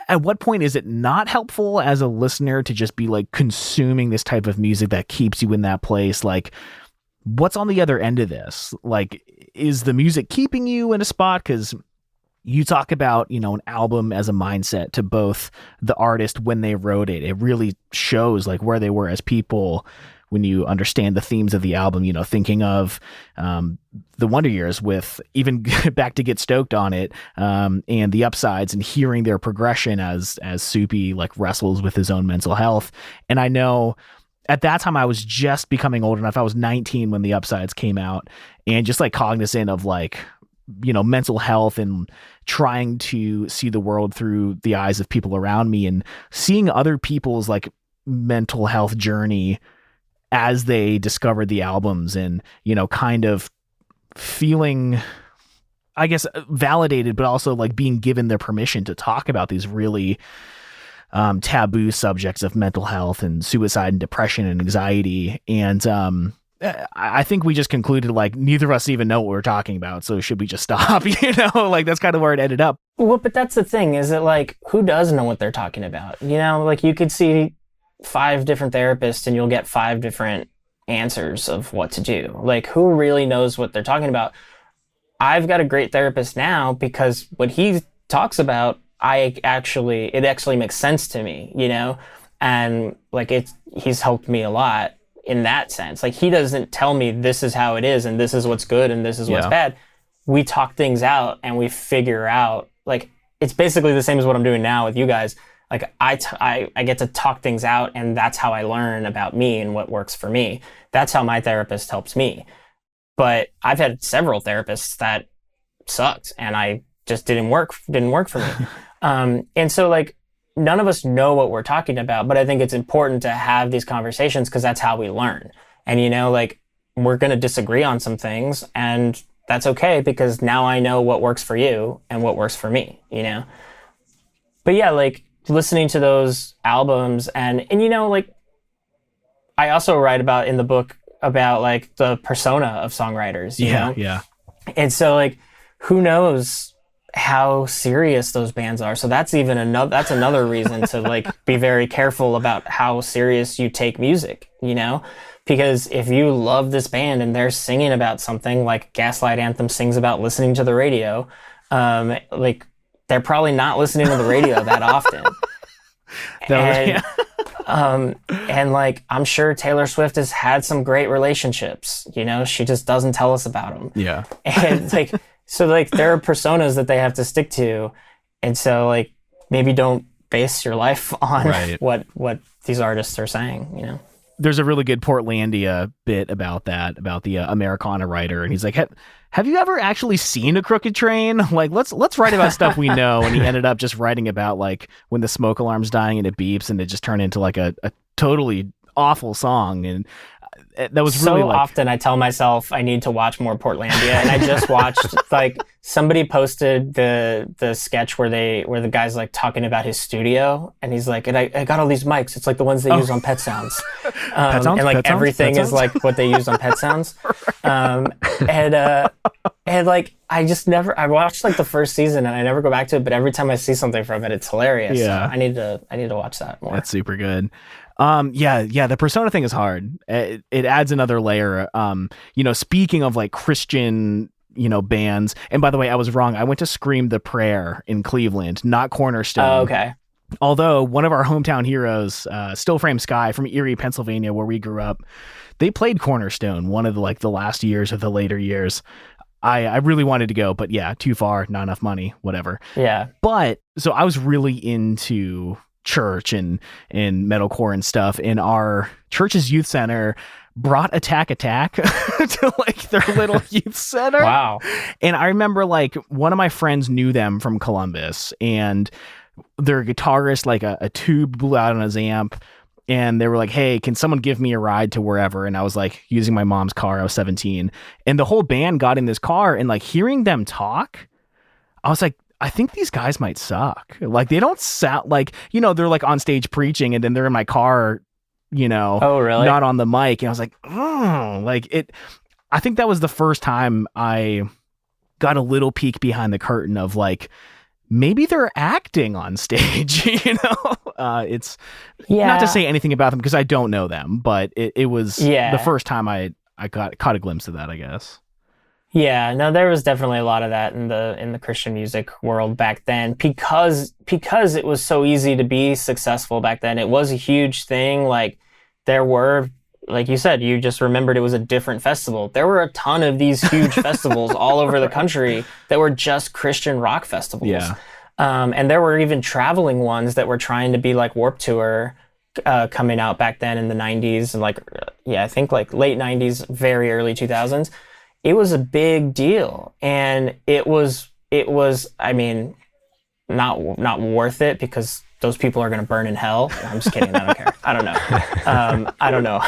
at what point is it not helpful as a listener to just be like consuming this type of music that keeps you in that place? Like, what's on the other end of this? Like, is the music keeping you in a spot? Because, You talk about, an album as a mindset to both the artist when they wrote it. It really shows like where they were as people when you understand the themes of the album, thinking of the Wonder Years with even back to Get Stoked on it, and the Upsides, and hearing their progression as Soupy like wrestles with his own mental health. And I know at that time I was just becoming old enough. I was 19 when the Upsides came out, and just like cognizant of like, mental health and trying to see the world through the eyes of people around me, and seeing other people's like mental health journey as they discovered the albums, and, kind of feeling, I guess, validated, but also like being given their permission to talk about these really taboo subjects of mental health and suicide and depression and anxiety. And I think we just concluded like neither of us even know what we're talking about, so should we just stop? Like that's kind of where it ended up. Well, but that's the thing, is that like, who does know what they're talking about? Like you could see 5 different therapists and you'll get 5 different answers of what to do. Like, who really knows what they're talking about? I've got a great therapist now because what he talks about, it actually makes sense to me, and like he's helped me a lot in that sense. Like, he doesn't tell me this is how it is and this is what's good and this is what's bad. We talk things out and we figure out, like, it's basically the same as what I'm doing now with you guys. Like, I get to talk things out, and that's how I learn about me and what works for me. That's how my therapist helps me. But I've had several therapists that sucked, and I just didn't work for me. And so, like, none of us know what we're talking about, but I think it's important to have these conversations because that's how we learn. And, like, we're going to disagree on some things, and that's okay because now I know what works for you and what works for me, But yeah, like, listening to those albums and like, I also write about in the book about like the persona of songwriters, you know? Yeah. And so like, who knows how serious those bands are. So that's another reason to like be very careful about how serious you take music, because if you love this band and they're singing about something like Gaslight Anthem sings about listening to the radio, like, they're probably not listening to the radio that often. And like, I'm sure Taylor Swift has had some great relationships, she just doesn't tell us about them. Yeah. And like, so like, there are personas that they have to stick to. And so like, maybe don't base your life on what these artists are saying, There's a really good Portlandia bit about that, about the Americana writer. And he's like, have you ever actually seen a crooked train? Like, let's write about stuff we know. And he ended up just writing about like when the smoke alarm's dying and it beeps, and it just turned into like a totally awful song. And that was really so often I tell myself I need to watch more Portlandia, and I just watched like somebody posted the sketch where the guy's like talking about his studio, and he's like, and I got all these mics. It's like the ones they use on Pet Sounds, Pet Sounds? And like Pet Sounds? everything Pet is Sounds? like what they use on Pet Sounds, and like I watched like the first season and I never go back to it, but every time I see something from it, it's hilarious. Yeah. So I need to watch that more. That's super good. The persona thing is hard. It adds another layer. Speaking of like Christian, bands, and by the way, I was wrong. I went to Scream the Prayer in Cleveland, not Cornerstone. Oh, okay. Although one of our hometown heroes, Still Frame Sky from Erie, Pennsylvania, where we grew up, they played Cornerstone one of the last years or the later years. I really wanted to go, but yeah, too far, not enough money, whatever. Yeah. But so I was really into church and metalcore and stuff, and our church's youth center brought Attack to like their little youth center. Wow. And I remember like one of my friends knew them from Columbus, and their guitarist, like a tube blew out on his amp, and they were like, hey, can someone give me a ride to wherever? And I was like using my mom's car. I was 17, and the whole band got in this car, and like hearing them talk, I was like, I think these guys might suck. Like, they don't sound like, they're like on stage preaching, and then they're in my car, oh, really? Not on the mic. And I was like, I think that was the first time I got a little peek behind the curtain of like, maybe they're acting on stage, it's not to say anything about them because I don't know them, but it was the first time I caught a glimpse of that, I guess. Yeah, no, there was definitely a lot of that in the Christian music world back then because it was so easy to be successful back then. It was a huge thing. Like there were, like you said, you just remembered it was a different festival. There were a ton of these huge festivals all over the country that were just Christian rock festivals. Yeah. And there were even traveling ones that were trying to be like Warped Tour coming out back then in the 90s and I think like late 90s, very early 2000s. It was a big deal, and it was I mean, not worth it because those people are going to burn in hell. I'm just kidding. I don't care. I don't know.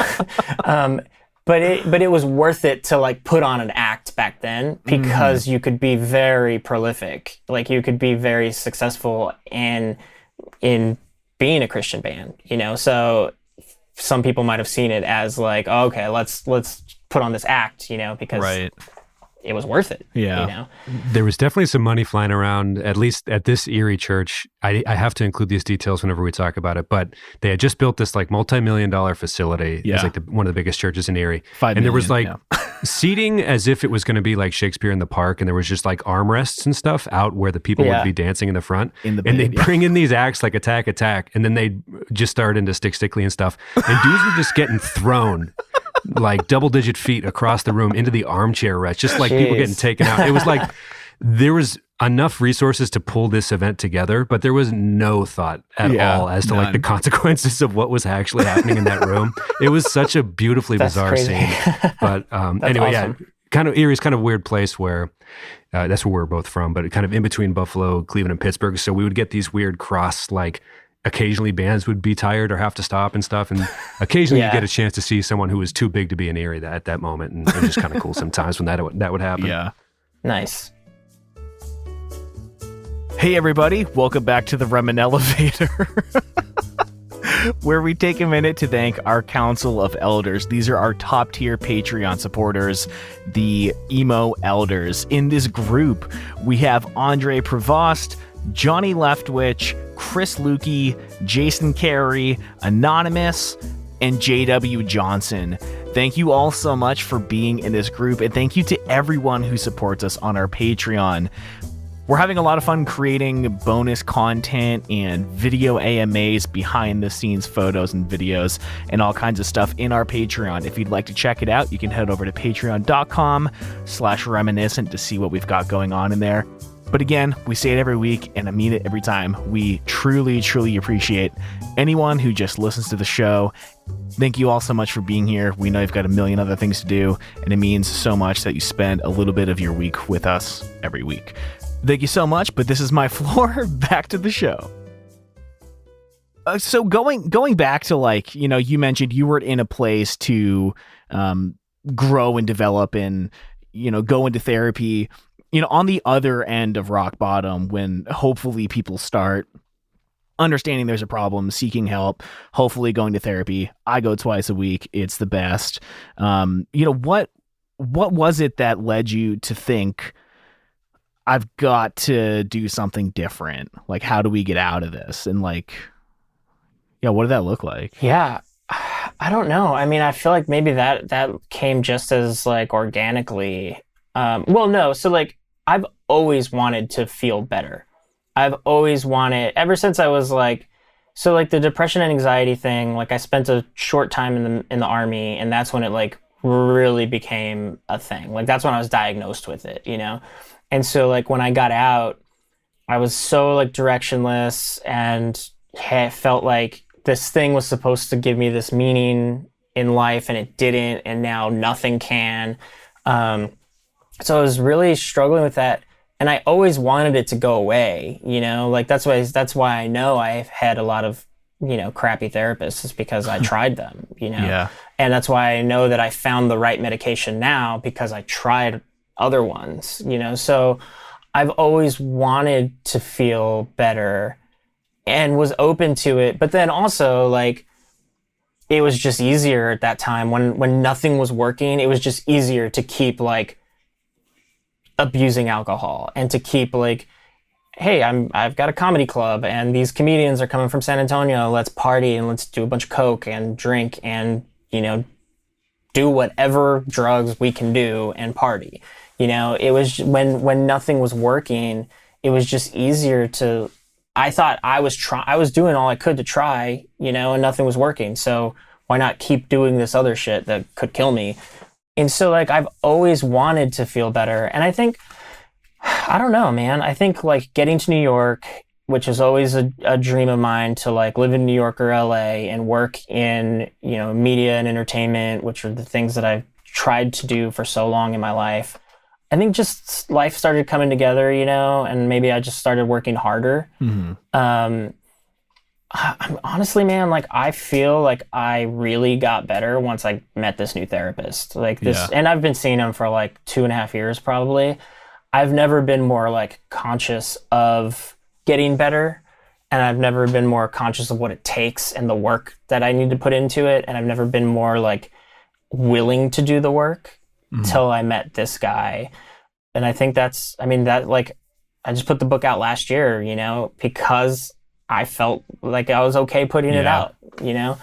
But it was worth it to like put on an act back then because you could be very prolific. Like you could be very successful in being a Christian band, you know? So some people might have seen it as like, oh, okay, let's put on this act, you know, because it was worth it. Yeah. You know? There was definitely some money flying around, at least at this Erie church. I have to include these details whenever we talk about it, but they had just built this like multi-million-dollar facility. Yeah. It's like one of the biggest churches in Erie. And there was like seating as if it was going to be like Shakespeare in the Park, and there was just like armrests and stuff out where the people would be dancing in the front. And they'd bring in these acts like Attack, and then they'd just start into Stickly and stuff. And dudes were just getting thrown like double-digit feet across the room into the armchair rest, just like people getting taken out. It was like there was enough resources to pull this event together, but there was no thought at all as to like the consequences of what was actually happening in that room. It was such a beautifully bizarre scene. But anyway, awesome. Kind of Erie's kind of a weird place where that's where we're both from, but kind of in between Buffalo, Cleveland, and Pittsburgh. So we would get these weird cross like. Occasionally bands would be tired or have to stop and stuff. And occasionally you get a chance to see someone who was too big to be in Erie at that moment. And it was just kind of cool sometimes when that would happen. Yeah. Nice. Hey, everybody. Welcome back to the Remin Elevator, where we take a minute to thank our Council of Elders. These are our top tier Patreon supporters, the Emo Elders. In this group, we have Andre Prevost, Johnny Leftwich, Chris Lukey, Jason Carey, Anonymous, and JW Johnson. Thank you all so much for being in this group, and thank you to everyone who supports us on our Patreon. We're having a lot of fun creating bonus content and video AMAs, behind the scenes photos and videos, and all kinds of stuff in our Patreon. If you'd like to check it out, you can head over to patreon.com/reminiscent to see what we've got going on in there. But again, we say it every week, and I mean it every time. We truly, truly appreciate anyone who just listens to the show. Thank you all so much for being here. We know you've got a million other things to do, and it means so much that you spend a little bit of your week with us every week. Thank you so much, but this is my floor. Back to the show. So going back to, like, you know, you mentioned you were in a place to grow and develop and, you know, go into therapy. You know, on the other end of rock bottom, when hopefully people start understanding there's a problem, seeking help, hopefully going to therapy. I go twice a week. It's the best. You know, what was it that led you to think, I've got to do something different? Like, how do we get out of this? And like, yeah, what did that look like? Yeah. I don't know. I mean, I feel like maybe that came just as like organically. Well, no. So like, I've always wanted to feel better. I've always wanted, ever since I was like, so like the depression and anxiety thing, like I spent a short time in the army, and that's when it like really became a thing. Like that's when I was diagnosed with it, you know? And so like when I got out, I was so like directionless, and I felt like this thing was supposed to give me this meaning in life, and it didn't, and now nothing can. So I was really struggling with that, and I always wanted it to go away, you know? Like that's why I know I've had a lot of, you know, crappy therapists, is because I tried them, you know? Yeah. And that's why I know that I found the right medication now, because I tried other ones, you know? So I've always wanted to feel better and was open to it. But then also like, it was just easier at that time when nothing was working. It was just easier to keep like abusing alcohol and to keep like, hey, I've got a comedy club and these comedians are coming from San Antonio. Let's party and let's do a bunch of coke and drink and, you know, do whatever drugs we can do and party. You know, it was when nothing was working, it was just easier to, I thought I was doing all I could to try, you know, and nothing was working. So why not keep doing this other shit that could kill me? And so like, I've always wanted to feel better. And I think, I don't know, man. I think like getting to New York, which is always a dream of mine, to like live in New York or LA and work in, you know, media and entertainment, which are the things that I've tried to do for so long in my life. I think just life started coming together, you know, and maybe I just started working harder. Mm-hmm. I'm honestly, man, like I feel like I really got better once I met this new therapist. Like this, and I've been seeing him for like 2.5 years probably. I've never been more like conscious of getting better, and I've never been more conscious of what it takes and the work that I need to put into it, and I've never been more like willing to do the work till I met this guy. And I think that's, I mean, that like, I just put the book out last year, you know, because I felt like I was okay putting it out, you know.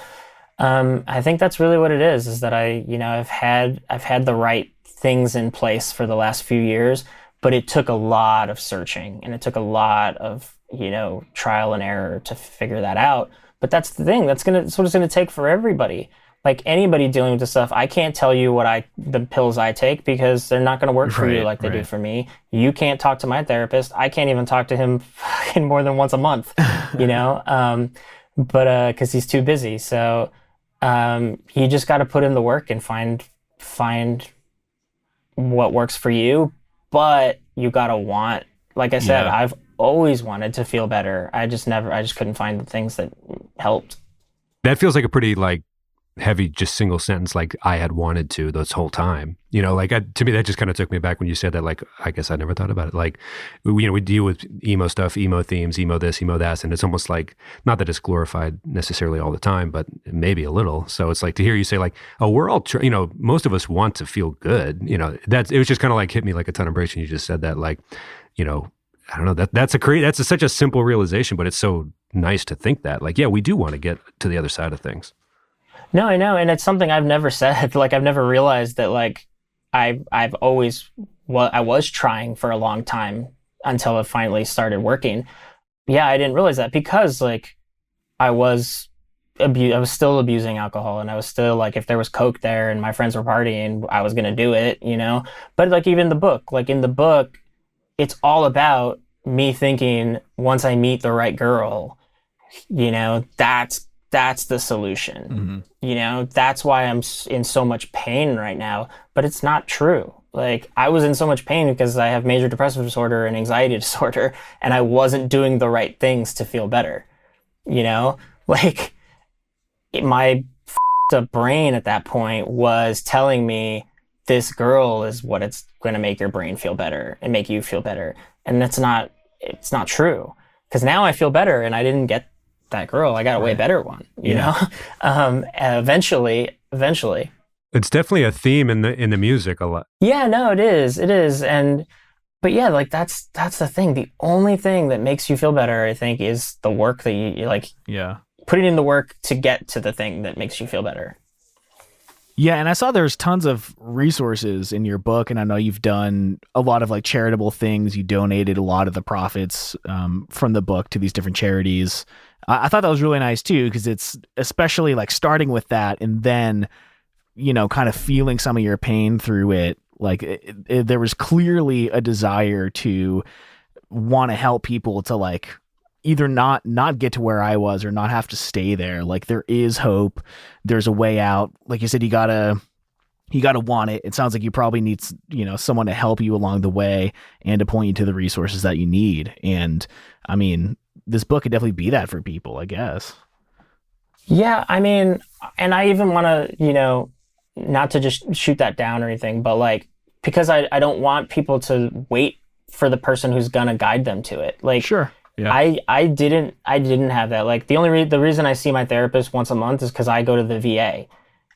I think that's really what it is that I've had the right things in place for the last few years, but it took a lot of searching and it took a lot of, you know, trial and error to figure that out. But that's the thing, that's what it's going to take for everybody. Like anybody dealing with this stuff, I can't tell you the pills I take because they're not going to work for you like they do for me. You can't talk to my therapist. I can't even talk to him more than once a month, you know, but because he's too busy. So you just got to put in the work and find what works for you. But you got to want, like I said, I've always wanted to feel better. I just couldn't find the things that helped. That feels like a pretty like heavy, just single sentence, like I had wanted to this whole time, you know, like to me, that just kind of took me back when you said that, like, I guess I never thought about it. Like, we deal with emo stuff, emo themes, emo this, emo that. And it's almost like, not that it's glorified necessarily all the time, but maybe a little. So it's like to hear you say like, oh, we're all, most of us want to feel good. You know, it was just kind of like hit me like a ton of bricks when you just said that, like, you know, I don't know, that's such a simple realization, but it's so nice to think that, like, yeah, we do want to get to the other side of things. No, I know. And it's something I've never said. Like, I've never realized that, like, I was trying for a long time until it finally started working. Yeah, I didn't realize that because, like, I was still abusing alcohol, and I was still, like, if there was Coke there and my friends were partying, I was going to do it, you know? But, like, even in the book, it's all about me thinking once I meet the right girl, you know, that's the solution. Mm-hmm. You know, that's why I'm in so much pain right now, but it's not true. Like, I was in so much pain because I have major depressive disorder and anxiety disorder, and I wasn't doing the right things to feel better. You know, like my up brain at that point was telling me this girl is what it's going to make your brain feel better and make you feel better. And it's not true, because now I feel better and I didn't get that girl. I got a way better one, you know? Eventually. It's definitely a theme in the music a lot. Yeah, no, it is. But yeah, like that's the thing. The only thing that makes you feel better, I think, is the work that you like. Yeah. Putting in the work to get to the thing that makes you feel better. Yeah, and I saw there's tons of resources in your book, and I know you've done a lot of like charitable things. You donated a lot of the profits from the book to these different charities. I thought that was really nice too, because it's especially like starting with that and then, you know, kind of feeling some of your pain through it. Like there was clearly a desire to want to help people to like either not get to where I was or not have to stay there. Like there is hope. There's a way out. Like you said, you gotta want it. It sounds like you probably need, you know, someone to help you along the way and to point you to the resources that you need. And I mean, this book could definitely be that for people, I guess. Yeah, I mean, and I even want to, you know, not to just shoot that down or anything, but like, because I don't want people to wait for the person who's gonna guide them to it. Like, sure. Yeah. I didn't have that. Like the reason I see my therapist once a month is because I go to the VA,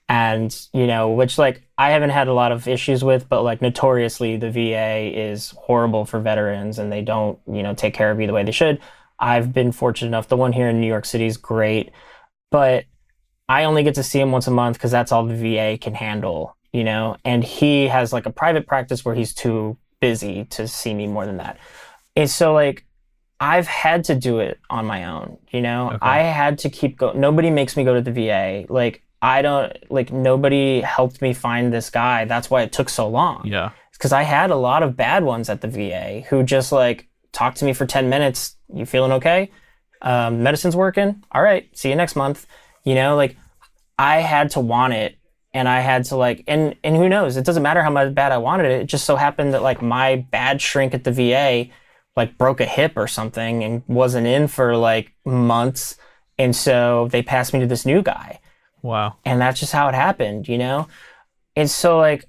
and you know, which like I haven't had a lot of issues with, but like notoriously the VA is horrible for veterans and they don't, you know, take care of you the way they should. I've been fortunate enough. The one here in New York City is great, but I only get to see him once a month because that's all the VA can handle, you know, and he has like a private practice where he's too busy to see me more than that. And so like, I've had to do it on my own, you know, Okay. I had to keep going. Nobody makes me go to the VA. Like, nobody helped me find this guy. That's why it took so long. Yeah. Because I had a lot of bad ones at the VA who just like talked to me for 10 minutes. You feeling okay? Medicine's working. All right. See you next month. You know, like I had to want it, and I had to like, and who knows? It doesn't matter how much bad I wanted it. It just so happened that like my bad shrink at the VA like broke a hip or something and wasn't in for like months. And so they passed me to this new guy. Wow. And that's just how it happened, you know? And so like,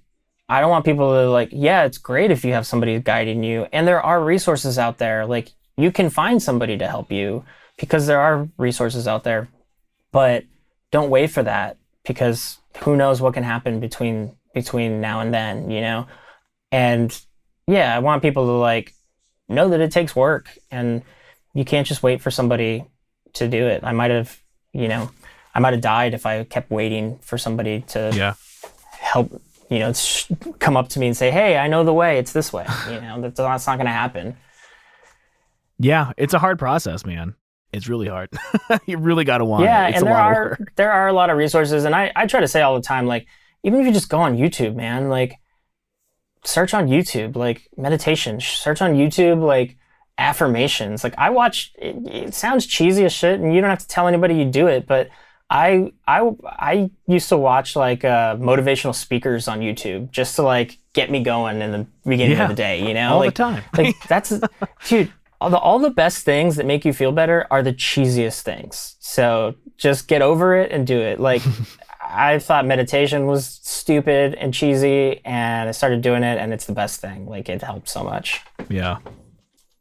I don't want people to like, yeah, it's great if you have somebody guiding you. And there are resources out there. Like you can find somebody to help you because there are resources out there, but don't wait for that because who knows what can happen between now and then, you know? And yeah, I want people to like know that it takes work and you can't just wait for somebody to do it. I might have died if I kept waiting for somebody to help, you know, come up to me and say, hey, I know the way, it's this way. You know, that's not going to happen. Yeah, it's a hard process, man. It's really hard. You really got to want it. It's and a lot of work. there are a lot of resources. And I try to say all the time, like, even if you just go on YouTube, man, like, search on YouTube, like, meditation. Search on YouTube, like, affirmations. Like, I watch, it sounds cheesy as shit, and you don't have to tell anybody you do it, but I used to watch, like, motivational speakers on YouTube just to, like, get me going in the beginning of the day, you know? All like, the time. Like, that's, dude, all the best things that make you feel better are the cheesiest things. So just get over it and do it. Like, I thought meditation was stupid and cheesy, and I started doing it, and it's the best thing. Like, it helped so much. Yeah.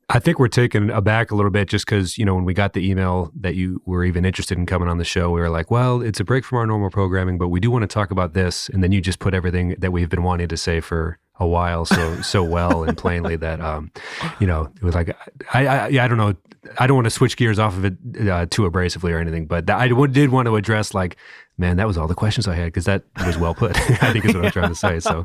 I think we're taken aback a little bit just because, you know, when we got the email that you were even interested in coming on the show, we were like, well, it's a break from our normal programming, but we do want to talk about this. And then you just put everything that we've been wanting to say for a while so well and plainly that, you know, it was like, I don't know. I don't want to switch gears off of it too abrasively or anything, but I did want to address, like, man, that was all the questions I had because that was well put. I think is what I'm trying to say. So,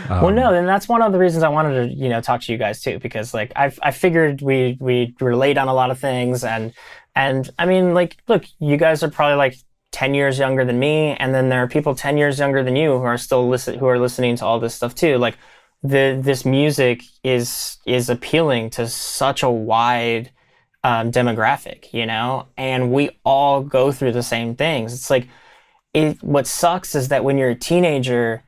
well, no, and that's one of the reasons I wanted to, you know, talk to you guys too, because like I figured we relate on a lot of things, and I mean, like, look, you guys are probably like 10 years younger than me, and then there are people 10 years younger than you who are still listening to all this stuff too. Like, this music is appealing to such a wide demographic, you know, and we all go through the same things. It's like, what sucks is that when you're a teenager,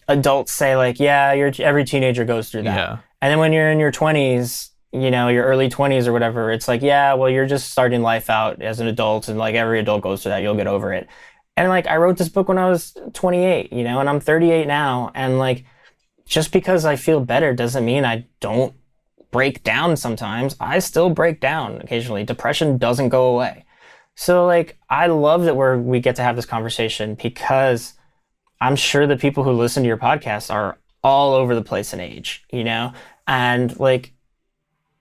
adults say like, yeah, every teenager goes through that. Yeah. And then when you're in your 20s, you know, your early 20s or whatever, it's like, yeah, well, you're just starting life out as an adult, and like every adult goes through that, you'll get over it. And like, I wrote this book when I was 28, you know, and I'm 38 now. And like, just because I feel better doesn't mean I don't break down sometimes. I still break down occasionally. Depression doesn't go away. So like, I love that we get to have this conversation, because I'm sure the people who listen to your podcast are all over the place in age, you know, and like,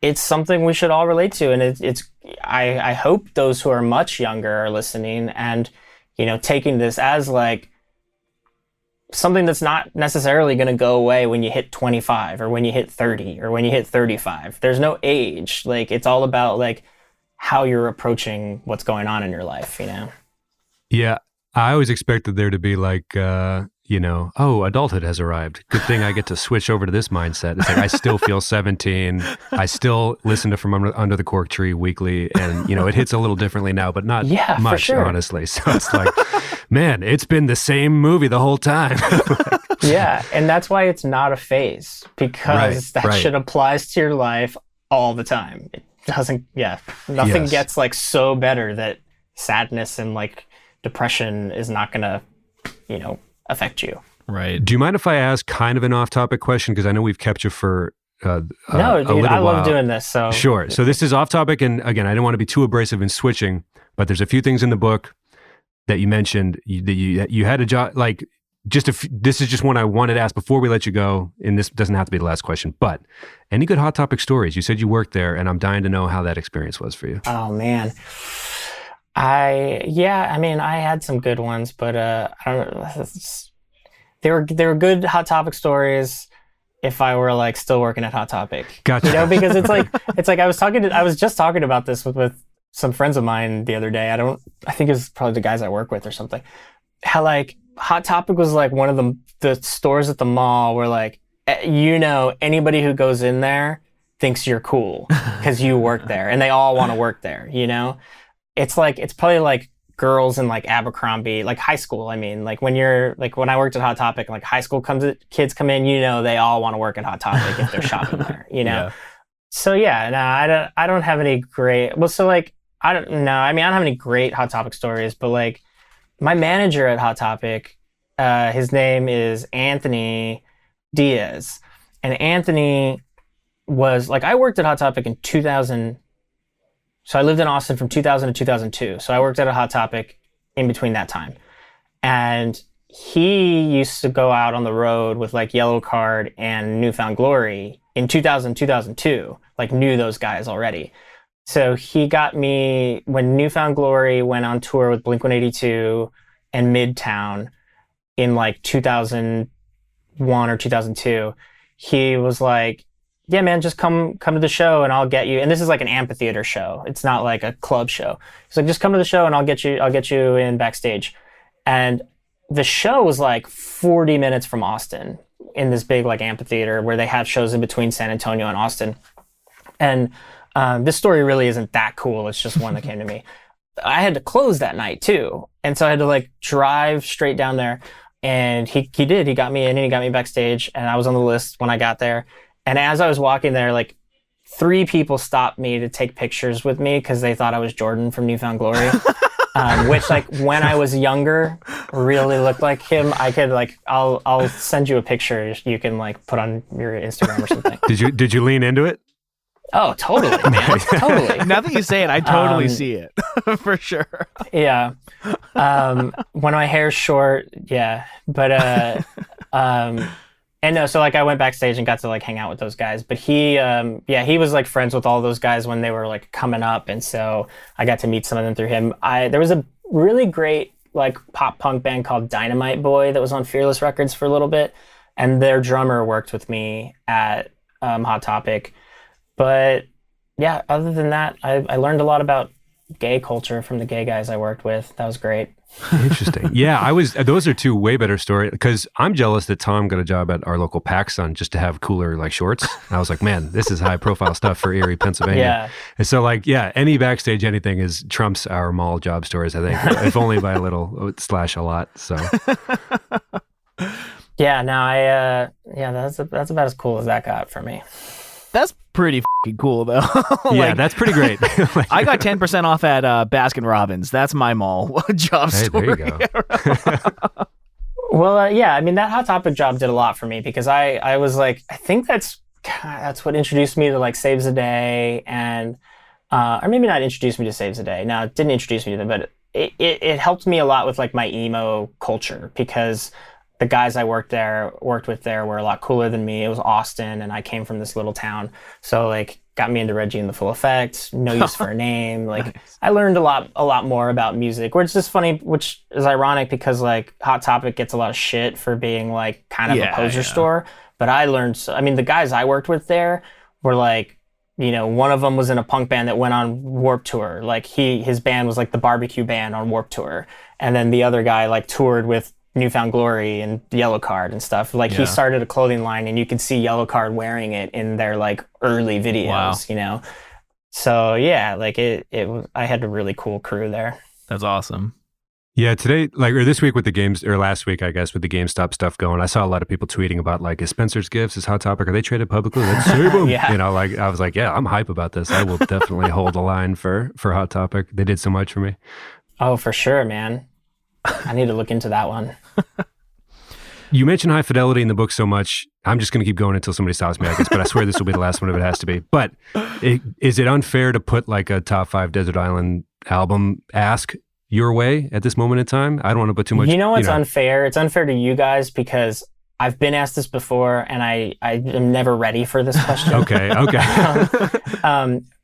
it's something we should all relate to. And I hope those who are much younger are listening and, you know, taking this as like something that's not necessarily going to go away when you hit 25 or when you hit 30 or when you hit 35. There's no age. Like, it's all about like how you're approaching what's going on in your life, you know? yeah, I always expected there to be like, you know, oh, adulthood has arrived. Good thing I get to switch over to this mindset. It's like, I still feel 17. I still listen to From Under the Cork Tree weekly. And, you know, it hits a little differently now, but not much, for sure. Honestly. So it's like, man, it's been the same movie the whole time. Yeah. And that's why it's not a phase, because that shit applies to your life all the time. It doesn't, nothing gets like so better that sadness and like depression is not going to, you know, affect you. Right. Do you mind if I ask kind of an off-topic question? Because I know we've kept you for no, dude, a little I love while. doing this. So Sure. So this is off-topic, and again, I don't want to be too abrasive in switching, but there's a few things in the book that you mentioned that you had a job. Like, this is just one I wanted to ask before we let you go, and this doesn't have to be the last question. But any good hot topic stories? You said you worked there, and I'm dying to know how that experience was for you. Oh man. I mean, I had some good ones, but I don't know. They were good Hot Topic stories if I were like still working at Hot Topic. Gotcha. You know, because it's like I was just talking about this with some friends of mine the other day. I think it was probably the guys I work with or something. How like Hot Topic was like one of the stores at the mall where like anybody who goes in there thinks you're cool because you work there, and they all want to work there. You know, it's probably like girls in like Abercrombie, like high school. I mean, like when I worked at Hot Topic, like high school kids come in, they all want to work at Hot Topic if they're shopping there, Yeah. So yeah, no, I don't have any great, well, so like, I don't know. I mean, I don't have any great Hot Topic stories, but like my manager at Hot Topic, his name is Anthony Diaz, and Anthony was like, I worked at Hot Topic in 2000. So I lived in Austin from 2000 to 2002. So I worked at a Hot Topic in between that time. And he used to go out on the road with like Yellow Card and Newfound Glory in 2000, 2002, like knew those guys already. So he got me when Newfound Glory went on tour with Blink-182 and Midtown in like 2001 or 2002. He was like, yeah, man, just come to the show and I'll get you. And this is like an amphitheater show. It's not like a club show. He's like, just come to the show and I'll get you in backstage. And the show was like 40 minutes from Austin in this big like amphitheater where they have shows in between San Antonio and Austin. And this story really isn't that cool. It's just one that came to me. I had to close that night too. And so I had to like drive straight down there. And he did. He got me in and he got me backstage. And I was on the list when I got there. And as I was walking there, like 3 people stopped me to take pictures with me because they thought I was Jordan from Newfound Glory, which like when I was younger really looked like him. I could like, I'll send you a picture you can like put on your Instagram or something. Did you lean into it? Oh, totally, man. Totally. Now that you say it, I totally see it for sure. Yeah. When my hair's short, yeah. But and no, so like I went backstage and got to like hang out with those guys. But he was like friends with all those guys when they were like coming up, and so I got to meet some of them through him. There was a really great like pop punk band called Dynamite Boy that was on Fearless Records for a little bit, and their drummer worked with me at Hot Topic. But yeah, other than that, I learned a lot about gay culture from the gay guys I worked with. That was great. Interesting. Yeah, those are 2 way better stories because I'm jealous that Tom got a job at our local PacSun just to have cooler like shorts. And I was like, man, this is high profile stuff for Erie, Pennsylvania. Yeah. And so like, yeah, any backstage anything is trumps our mall job stories, I think, if only by a little / a lot. So yeah, no, that's about as cool as that got for me. That's pretty fucking cool, though. Yeah, that's pretty great. Like, I got 10% off at Baskin Robbins. That's my mall job story. There you go. Well, yeah, I mean, that Hot Topic job did a lot for me because I was like, I think that's what introduced me to like Saves the Day and, or maybe not introduced me to Saves the Day. No, it didn't introduce me to them, but it helped me a lot with like my emo culture because the guys I worked with there were a lot cooler than me. It was Austin, and I came from this little town. So, like, got me into Reggie and the Full Effect, No Use for a Name. Like, nice. I learned a lot more about music, which is just funny, which is ironic because, like, Hot Topic gets a lot of shit for being, like, kind of a poser store. But I learned, the guys I worked with there were, like, one of them was in a punk band that went on Warped Tour. Like, his band was, like, the Barbecue Band on Warped Tour. And then the other guy, like, toured with Newfound Glory and Yellow Card and stuff. Like he started a clothing line and you could see Yellow Card wearing it in their like early videos, So yeah, like I had a really cool crew there. That's awesome. Yeah, today, or this week with the games, or last week, I guess, with the GameStop stuff going, I saw a lot of people tweeting about like, is Spencer's Gifts, is Hot Topic, are they traded publicly? Let's save them. Yeah. I was like, yeah, I'm hype about this. I will definitely hold the line for Hot Topic. They did so much for me. Oh, for sure, man. I need to look into that one. You mentioned High Fidelity in the book so much. I'm just going to keep going until somebody stops me, I guess, but I swear this will be the last one if it has to be. But is it unfair to put like a top 5 Desert Island album ask your way at this moment in time? I don't want to put too much. It's unfair. It's unfair to you guys because I've been asked this before, and I am never ready for this question. Okay.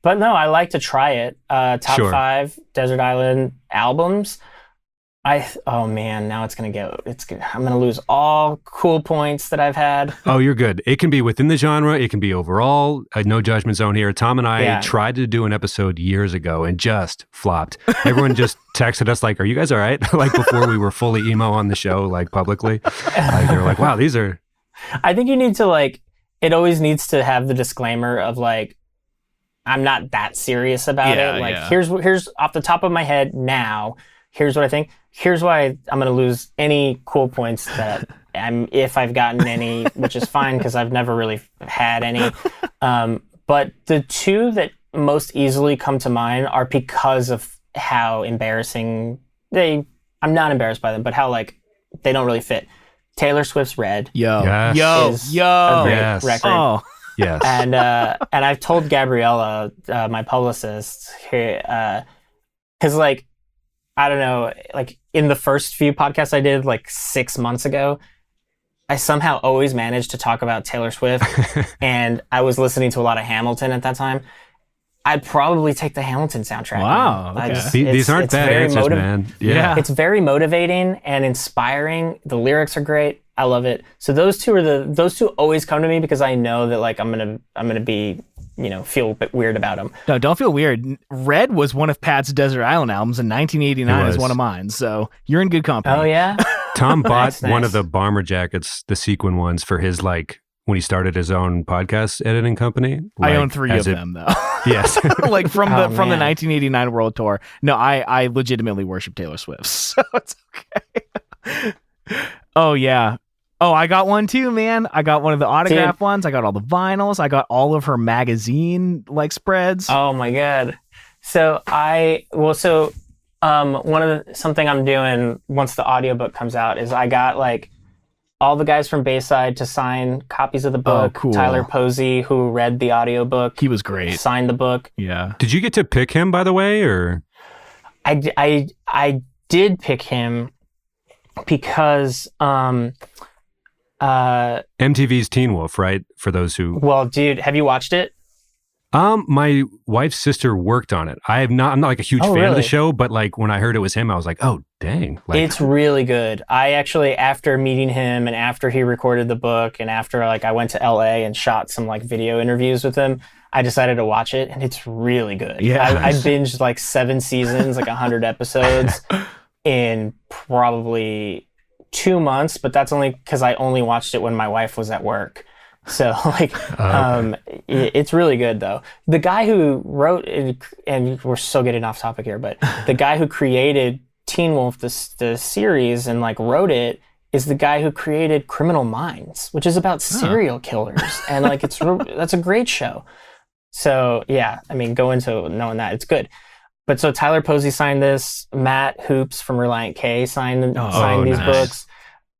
But no, I like to try it. Top Sure. 5 Desert Island albums. Oh man, now I'm gonna lose all cool points that I've had. Oh, you're good. It can be within the genre. It can be overall. No judgment zone here. Tom and I tried to do an episode years ago and just flopped. Everyone just texted us like, "Are you guys all right?" Like before we were fully emo on the show, like publicly. They were like, "Wow, these are." I think you need to it always needs to have the disclaimer of like, I'm not that serious about it. Like here's off the top of my head now. Here's what I think. Here's why I'm going to lose any cool points that if I've gotten any, which is fine because I've never really had any. But the 2 that most easily come to mind are because of how embarrassing I'm not embarrassed by them, but how like they don't really fit. Taylor Swift's Red. Yo. Is a great record. Oh. Yes. And I've told Gabriella, my publicist, because like, I don't know, like in the first few podcasts I did like 6 months ago, I somehow always managed to talk about Taylor Swift, and I was listening to a lot of Hamilton at that time. I'd probably take the Hamilton soundtrack. Wow. Okay. These aren't bad answers, man. Yeah. It's very motivating and inspiring. The lyrics are great. I love it. So those two always come to me because I know that like I'm gonna be, feel a bit weird about them. No, don't feel weird. Red was one of Pat's Desert Island albums, and 1989 is one of mine. So you're in good company. Oh yeah. Tom bought Nice. one of the bomber jackets, the sequin ones, for his when he started his own podcast editing company. I own 3 of them though. Yes. Like from the man. 1989 World Tour. No, I legitimately worship Taylor Swift, so it's okay. Oh yeah. Oh, I got one too, man. I got one of the autograph ones. I got all the vinyls. I got all of her magazine spreads. Oh my god. So something I'm doing once the audiobook comes out is I got like all the guys from Bayside to sign copies of the book. Oh, cool. Tyler Posey, who read the audiobook, He was great. signed the book. Yeah. Did you get to pick him, by the way, or? I did pick him because MTV's Teen Wolf, right? For those who. well, dude, have you watched it? My wife's sister worked on it. I'm not like a huge fan of really? the show, but like when I heard it was him, I was like, oh, dang. Like, It's really good. I actually, after meeting him and after he recorded the book and after I went to LA and shot some video interviews with him, I decided to watch it and it's really good. Yeah. I binged 7 seasons, 100 episodes in probably 2 months, but that's only because I only watched it when my wife was at work. So it's really good though. The guy who wrote it, and we're so getting off topic here, but the guy who created Teen Wolf, the series, and wrote it is the guy who created Criminal Minds, which is about serial killers, and that's a great show. So yeah, I mean, go into knowing that it's good. But so Tyler Posey signed this. Matt Hoops from Reliant K signed these nice. books.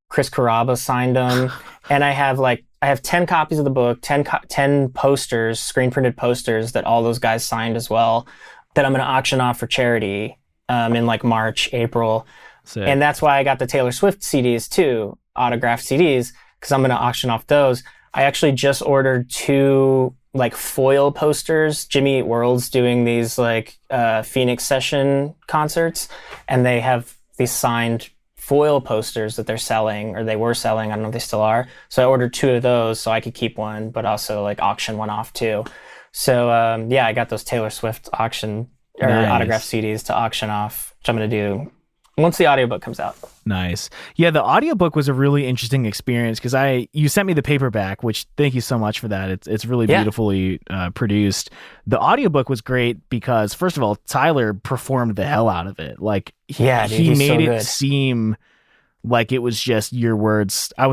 Chris Carrabba signed them, and I have 10 copies of the book, 10 posters, screen printed posters that all those guys signed as well, that I'm going to auction off for charity in March, April. Sick. And that's why I got the Taylor Swift CDs too, autographed CDs, because I'm going to auction off those. I actually just ordered 2 foil posters. Jimmy Eat World's doing these Phoenix Session concerts, and they have these signed foil posters that they're selling, or they were selling. I don't know if they still are. So I ordered 2 of those so I could keep one, but also auction one off too. So I got those Taylor Swift autograph CDs to auction off, which I'm going to do once the audiobook comes out. Nice. Yeah, the audiobook was a really interesting experience because you sent me the paperback, which thank you so much for that. It's really beautifully produced. The audiobook was great because, first of all, Tyler performed the hell out of it. He made it seem like it was just your words. I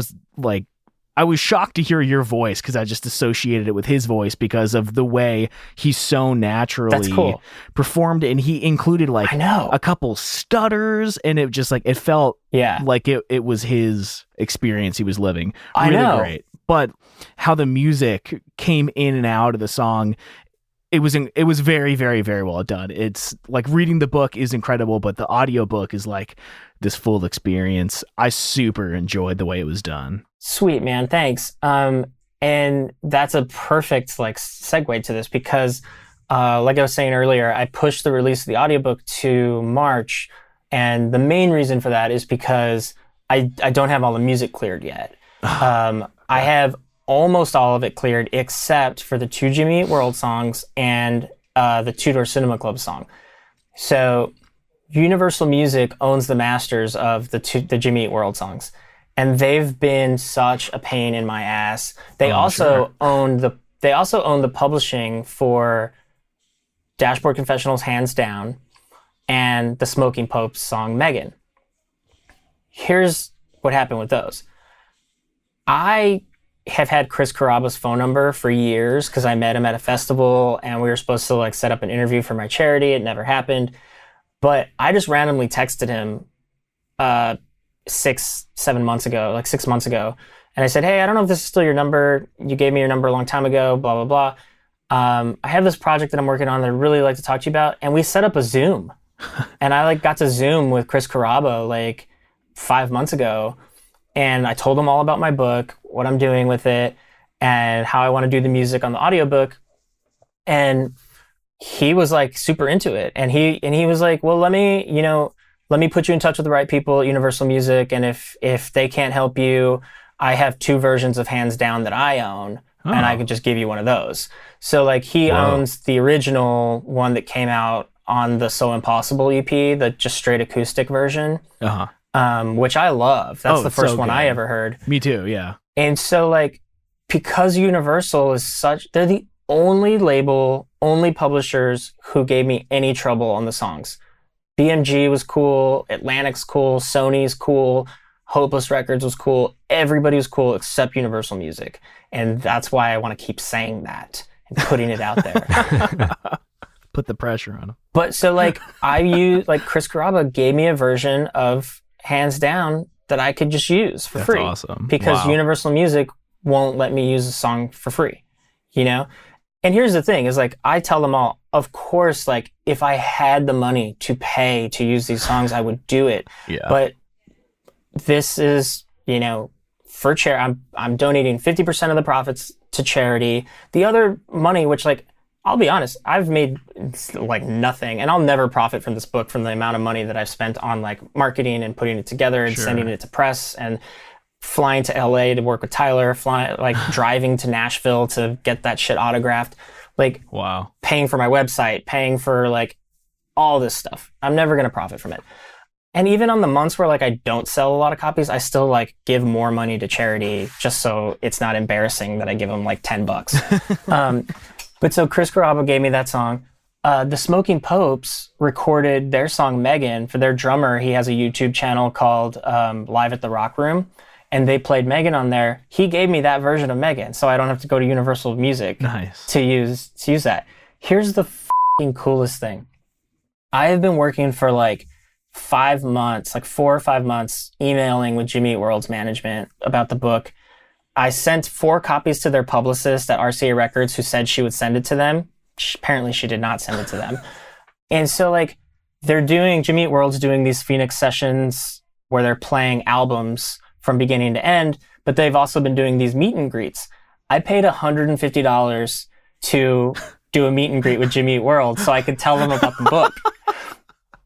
was shocked to hear your voice because I just associated it with his voice because of the way he so naturally performed, and he included a couple stutters, and it just it felt like it was his experience he was living. Really great. But how the music came in and out of the song, it was very, very, very well done. It's reading the book is incredible, but the audiobook is this full experience. I super enjoyed the way it was done. Sweet, man. Thanks. And that's a perfect like segue to this because, like I was saying earlier, I pushed the release of the audiobook to March. And the main reason for that is because I don't have all the music cleared yet. I have almost all of it cleared except for the 2 Jimmy Eat World songs and the Two Door Cinema Club song. So Universal Music owns the masters of the Jimmy Eat World songs. And they've been such a pain in my ass. They also own the publishing for Dashboard Confessionals Hands Down and the Smoking Popes song Megan. Here's what happened with those. I have had Chris Caraba's phone number for years because I met him at a festival and we were supposed to like set up an interview for my charity. It never happened. But I just randomly texted him 6 months ago. And I said, hey, I don't know if this is still your number. You gave me your number a long time ago, blah, blah, blah. I have this project that I'm working on that I'd really like to talk to you about. And we set up a Zoom. And I like got to Zoom with Chris Caraba like 5 months ago. And I told him all about my book, what I'm doing with it, and how I want to do the music on the audiobook. And he was like super into it. And he was like, well, let me put you in touch with the right people at Universal Music. And if they can't help you, I have 2 versions of Hands Down that I own. Oh. And I could just give you one of those. So like he owns the original one that came out on the So Impossible EP, the just straight acoustic version, which I love. That's the first one I ever heard. Me too, yeah. And so like, because Universal is they're the only label, only publishers who gave me any trouble on the songs. BMG was cool, Atlantic's cool, Sony's cool, Hopeless Records was cool. Everybody was cool except Universal Music. And that's why I want to keep saying that and putting it out there. Put the pressure on him. But so like Chris Caraba gave me a version of Hands Down that I could just use for free. That's awesome. Because Universal Music won't let me use a song for free, you know? And here's the thing is like, I tell them all, of course, like if I had the money to pay to use these songs, I would do it. Yeah. But this is, for charity. I'm donating 50% of the profits to charity. The other money, which like, I'll be honest, I've made like nothing, and I'll never profit from this book from the amount of money that I've spent on like marketing and putting it together and sending it to press and flying to LA to work with Tyler, driving to Nashville to get that shit autographed, like paying for my website, paying for like all this stuff. I'm never going to profit from it. And even on the months where like I don't sell a lot of copies, I still like give more money to charity just so it's not embarrassing that I give them like $10. But so Chris Caraba gave me that song. The Smoking Popes recorded their song Megan for their drummer. He has a YouTube channel called Live at the Rock Room, and they played Megan on there. He gave me that version of Megan, so I don't have to go to Universal Music to use that. Here's the f***ing coolest thing. I have been working for like 5 months, like 4 or 5 months, emailing with Jimmy Eat World's management about the book. I sent 4 copies to their publicist at RCA Records who said she would send it to them. Apparently she did not send it to them. And so like Jimmy Eat World's doing these Phoenix sessions where they're playing albums from beginning to end, but they've also been doing these meet and greets. I paid $150 to do a meet and greet with Jimmy Eat World so I could tell them about the book.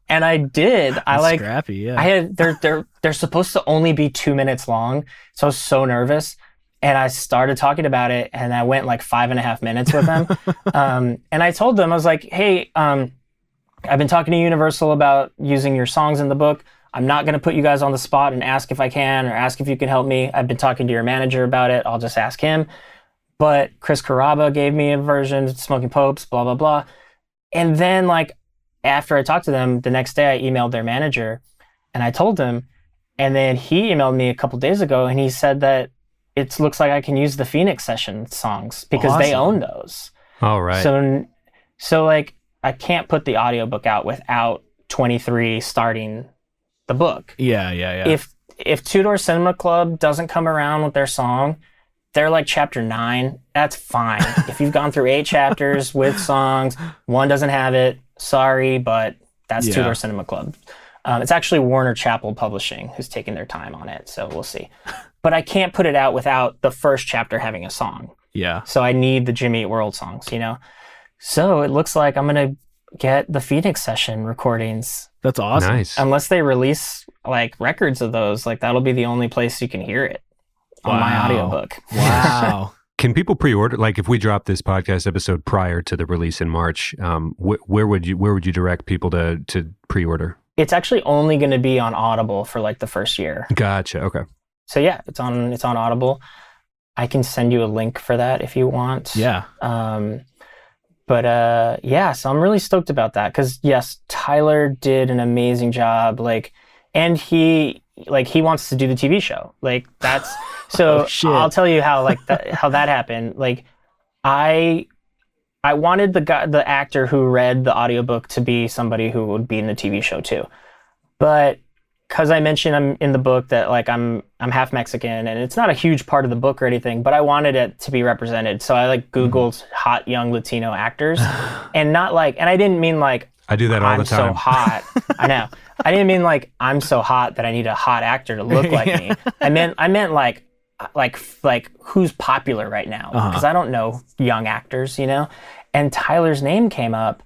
And I did. That's scrappy, yeah. They're supposed to only be 2 minutes long. So I was so nervous. And I started talking about it, and I went like 5.5 minutes with them. And I told them, I was like, hey, I've been talking to Universal about using your songs in the book. I'm not going to put you guys on the spot and ask if I can or ask if you can help me. I've been talking to your manager about it. I'll just ask him. But Chris Caraba gave me a version of Smoking Popes, blah, blah, blah. And then like after I talked to them, the next day I emailed their manager and I told him. And then he emailed me a couple days ago and he said that it looks like I can use the Phoenix session songs because they own those. All right. So like I can't put the audiobook out without 23 starting the book. Yeah. If Two Door Cinema Club doesn't come around with their song, they're like chapter 9. That's fine. If you've gone through 8 chapters with songs, one doesn't have it, sorry, but that's Two Door Cinema Club. It's actually Warner Chappell Publishing who's taking their time on it, so we'll see. But I can't put it out without the first chapter having a song. Yeah. So I need the Jimmy Eat World songs, you know? So it looks like I'm going to get the Phoenix Session recordings. That's awesome. Nice. Unless they release like records of those, like that'll be the only place you can hear it on my audiobook. Wow. Can people pre-order? Like, if we drop this podcast episode prior to the release in March, where would you direct people to pre-order? It's actually only going to be on Audible for like the first year. Gotcha. Okay. So yeah, it's on Audible. I can send you a link for that if you want. Yeah. Yeah, so I'm really stoked about that because yes, Tyler did an amazing job. Like, and he wants to do the TV show. Like that's so. I'll tell you how how that happened. Like, I wanted the actor who read the audiobook to be somebody who would be in the TV show too, but because I mentioned I'm in the book that like I'm half Mexican and it's not a huge part of the book or anything, but I wanted it to be represented. So I like Googled hot young Latino actors and I didn't mean like I do that all the time. I'm so hot. I know. I didn't mean like I'm so hot that I need a hot actor to look like me. I meant like who's popular right now because I don't know young actors, you know. And Tyler's name came up,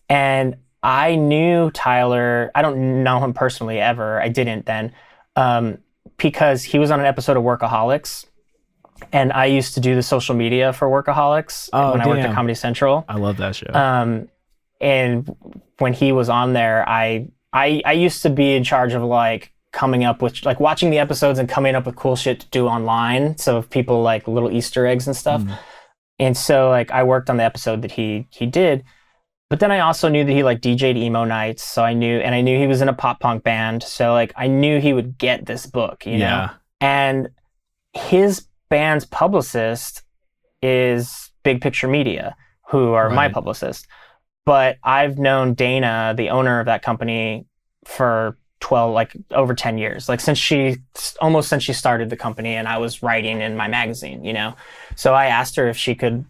and I knew Tyler. I don't know him personally ever. I didn't then, because he was on an episode of Workaholics, and I used to do the social media for Workaholics when I worked at Comedy Central. I love that show. And when he was on there, I used to be in charge of like coming up with like watching the episodes and coming up with cool shit to do online. So if people like little Easter eggs and stuff. And so like I worked on the episode that he did. But then I also knew that he like DJ'd emo nights, so I knew he was in a pop punk band, so like I knew he would get this book, you know. And his band's publicist is Big Picture Media, who are my publicist. But I've known Dana, the owner of that company, for over 10 years, like since she started the company, and I was writing in my magazine, you know. So I asked her if she could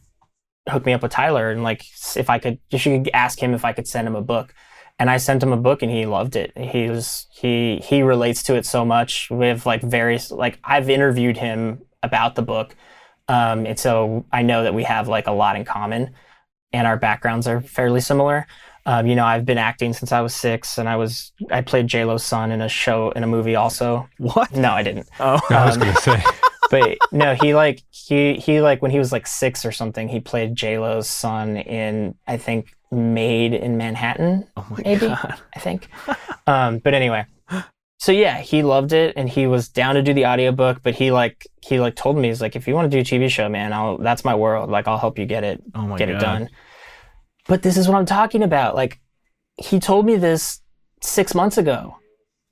hook me up with Tyler and like if she could ask him if I could send him a book. And I sent him a book and he loved it. He relates to it so much with like various, like I've interviewed him about the book. And so I know that we have like a lot in common and our backgrounds are fairly similar. You know, I've been acting since I was 6 and I played J-Lo's son in a movie also. What? No, I didn't. Oh, I was going to say. But no, he when he was like 6 or something, he played J-Lo's son in, I think, Made in Manhattan. Oh my maybe, God. I think. But anyway, so yeah, he loved it and he was down to do the audiobook, but he told me, he's like, if you want to do a TV show, man, that's my world. Like, I'll help you get it done. But this is what I'm talking about. Like, he told me this 6 months ago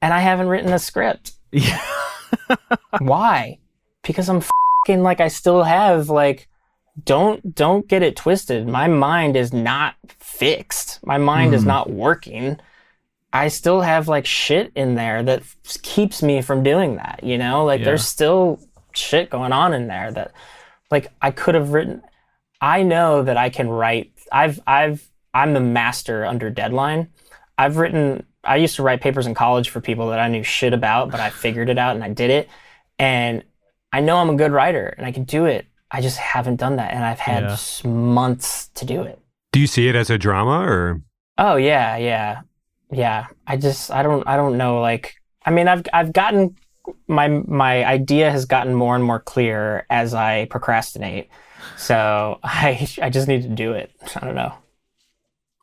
and I haven't written a script. Yeah. Why? Because I'm f***ing like I still have like, don't get it twisted. My mind is not fixed. My mind is not working. I still have like shit in there that keeps me from doing that, you know? Like there's still shit going on in there that like I could have written. I know that I can write. I'm the master under deadline. I used to write papers in college for people that I knew shit about, but I figured it out and I did it. And I know I'm a good writer and I can do it. I just haven't done that. And I've had months to do it. Do you see it as a drama or? Oh yeah. I don't know. Like, I mean, I've gotten, my idea has gotten more and more clear as I procrastinate. So I just need to do it. I don't know.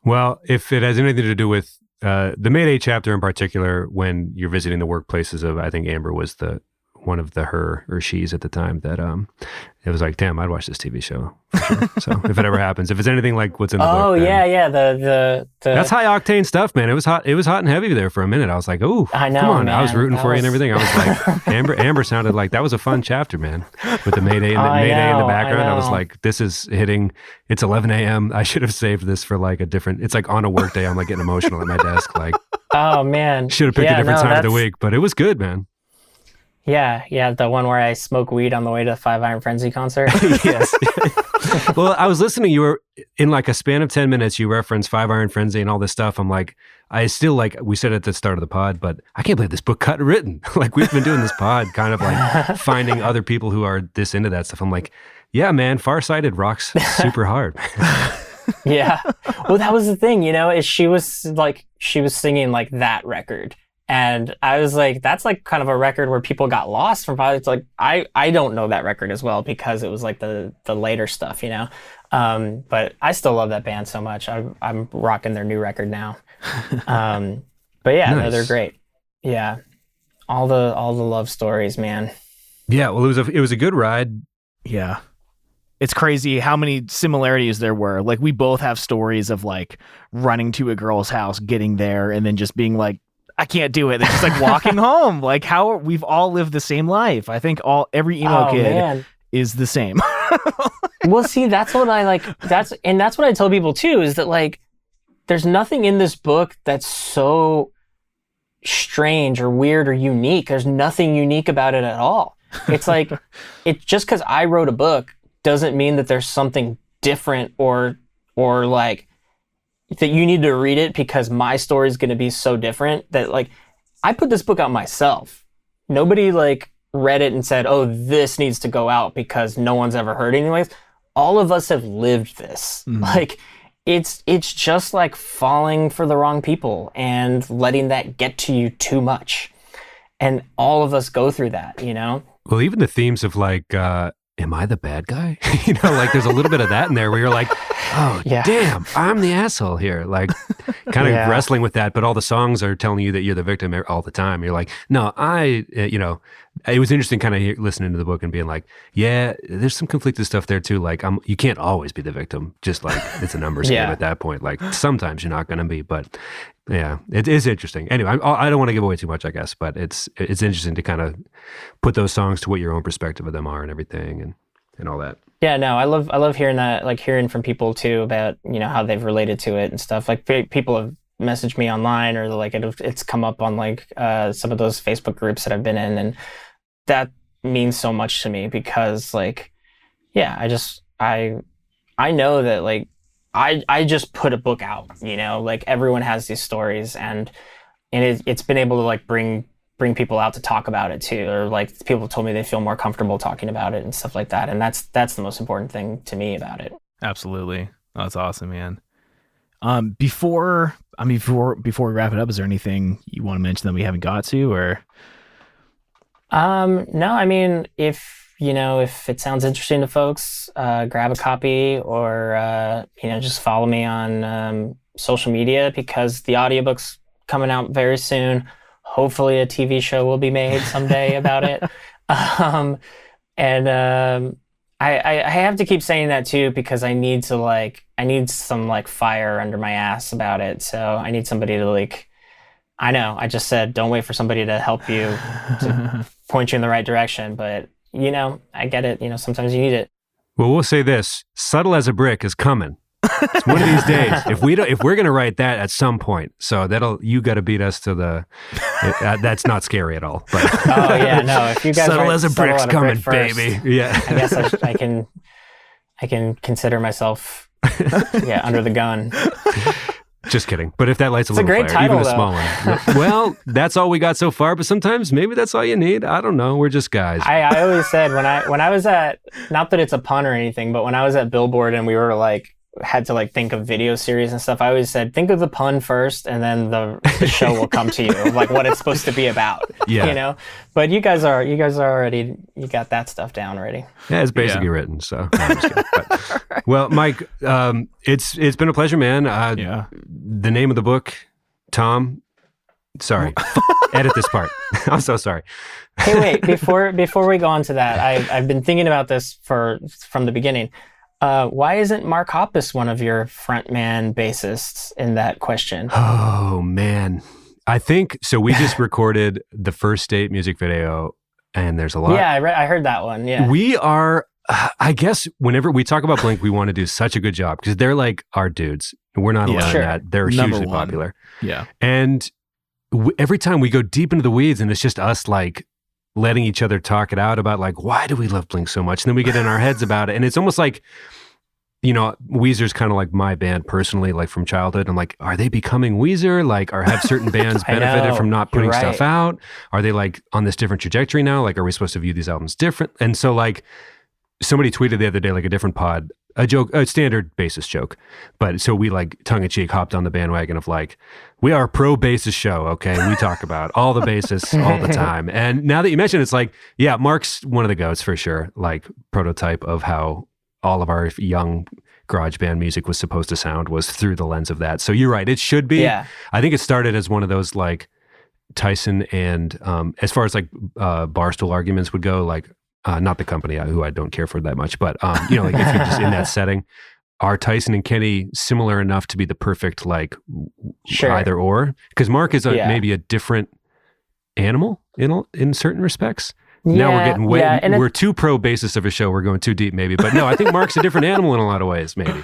Well, if it has anything to do with the Mayday chapter in particular, when you're visiting the workplaces of, I think Amber was one of the her or she's at the time, that it was like, damn, I'd watch this TV show for sure. So if it ever happens, if it's anything like what's in the book. Oh yeah. The that's high octane stuff, man. It was hot and heavy there for a minute. I was like, oh, I know, come on. man. I was rooting for you and everything. I was like, Amber sounded like that was a fun chapter, man. With the Mayday in the background. I was like, this is hitting. It's 11 a.m. I should have saved this for like it's like on a work day. I'm like getting emotional at my desk. Like, oh man, should have picked a different time of the week, but it was good, man. Yeah, the one where I smoke weed on the way to the Five Iron Frenzy concert. Yes. Well, I was listening. You were in like a span of 10 minutes. You referenced Five Iron Frenzy and all this stuff. I'm like, I still like we said at the start of the pod, but I can't believe this book got written. Like we've been doing this pod, kind of like finding other people who are this into that stuff. I'm like, yeah, man, Farsighted rocks super hard. Yeah. Well, that was the thing, is she was singing like that record. And I was like, that's like kind of a record where people got lost from. It's like, I don't know that record as well because it was like the later stuff, but I still love that band so much. I'm rocking their new record now. But yeah, nice. no, they're great. Yeah. All the love stories, man. Yeah. Well, it was a good ride. Yeah. It's crazy how many similarities there were. Like we both have stories of like running to a girl's house, getting there, and then just being like, I can't do it. They're just like walking home. Like how we've all lived the same life. I think every emo kid is the same. Well, see, that's what I like. That's what I tell people too, is that like, there's nothing in this book that's so strange or weird or unique. There's nothing unique about it at all. It's like, it's just because I wrote a book doesn't mean that there's something different or like that you need to read it because my story is going to be so different that like I put this book out myself. Nobody like read it and said, oh, this needs to go out because no one's ever heard anything like this. All of us have lived this. Like it's just like falling for the wrong people and letting that get to you too much. And all of us go through that, Well, even the themes of like, am I the bad guy? Like there's a little bit of that in there where you're like, oh, yeah. Damn, I'm the asshole here. Like kind of wrestling with that, but all the songs are telling you that you're the victim all the time. You're like, no, it was interesting kind of listening to the book and being like, yeah, there's some conflicted stuff there too. Like you can't always be the victim. Just like it's a numbers game at that point. Like sometimes you're not going to be, but yeah, it is interesting. Anyway, I don't want to give away too much, I guess, but it's interesting to kind of put those songs to what your own perspective of them are and everything and all that. Yeah, no, I love hearing that, like hearing from people too about, how they've related to it and stuff. Like people have messaged me online or like it's come up on like some of those Facebook groups that I've been in. And that means so much to me because like, yeah, I know that like, I just put a book out, like everyone has these stories and it's been able to like bring people out to talk about it too, or like people told me they feel more comfortable talking about it and stuff like that. And that's the most important thing to me about it. Absolutely. Oh, that's awesome, man. Before we wrap it up, is there anything you want to mention that we haven't got to or? No, I mean, if it sounds interesting to folks, grab a copy or, just follow me on social media because the audiobook's coming out very soon. Hopefully a TV show will be made someday about it. I have to keep saying that too, because I need some like fire under my ass about it. So I need somebody to like, I know I just said, don't wait for somebody to help you to point you in the right direction. But I get it. Sometimes you need it. Well, we'll say this: Subtle as a Brick is coming. It's one of these days. If we're gonna write that at some point, so you got to beat us to the. That's not scary at all. But oh yeah, no. If you guys Subtle as a Brick's coming, first, baby. Yeah. I guess I can consider myself under the gun. Just kidding. But if that lights a little great fire, title, even a small one. Well, that's all we got so far. But sometimes maybe that's all you need. I don't know. We're just guys. I always said when I was at, not that it's a pun or anything, but when I was at Billboard and we were like had to like think of video series and stuff, I always said think of the pun first and then the show will come to you, like what it's supposed to be about. Yeah. But you guys are already, you got that stuff down already. Yeah, it's basically written. So I'm just kidding. But, well, Mike, it's been a pleasure, man. The name of the book, Tom. Sorry, edit this part. I'm so sorry. Hey, wait, before we go on to that, I've been thinking about this from the beginning. Why isn't Mark Hoppus one of your frontman bassists in that question? Oh, man. I think, so we just recorded the First Date music video, and there's a lot. Yeah, I heard that one, yeah. We are, I guess, whenever we talk about Blink, we want to do such a good job, because they're like our dudes. We're not allowed that. They're hugely popular. Yeah. And every time we go deep into the weeds, and it's just us, like, letting each other talk it out about like, why do we love Blink so much? And then we get in our heads about it. And it's almost like, you know, Weezer's kind of like my band personally, like from childhood. I'm like, are they becoming Weezer? Like, or have certain bands benefited from not putting stuff out? Are they like on this different trajectory now? Like, are we supposed to view these albums different? And so like somebody tweeted the other day, like a different pod, a standard bassist joke. But so we like tongue in cheek hopped on the bandwagon of like, we are a pro bassist show. Okay. We talk about all the bassists all the time. And now that you mention it, it's like, yeah, Mark's one of the goats for sure. Like prototype of how all of our young garage band music was supposed to sound was through the lens of that. So you're right. It should be. Yeah. I think it started as one of those like Tyson and as far as like barstool arguments would go, like not the company who I don't care for that much, but you know, like if you're just in that setting, are Tyson and Kenny similar enough to be the perfect like either or? Because Mark is maybe a different animal in certain respects. Now we're getting way, we're too pro basis of a show. We're going too deep maybe, but no, I think Mark's a different animal in a lot of ways, maybe.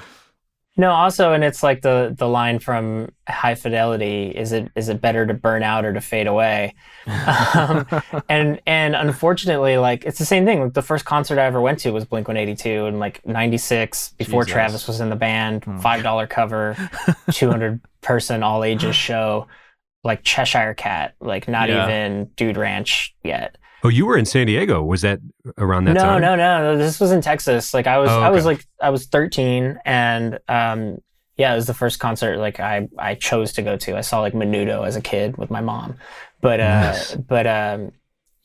No, also, and it's like the line from High Fidelity, is it better to burn out or to fade away? And unfortunately, like it's the same thing. Like the first concert I ever went to was Blink-182 in like 96 before Jesus. Travis was in the band, $5 cover, 200 person all ages show, like Cheshire Cat, like not even Dude Ranch yet. Oh, you were in San Diego. Was that around that time? No. This was in Texas. Like I was 13, and it was the first concert like I chose to go to. I saw like Menudo as a kid with my mom, but and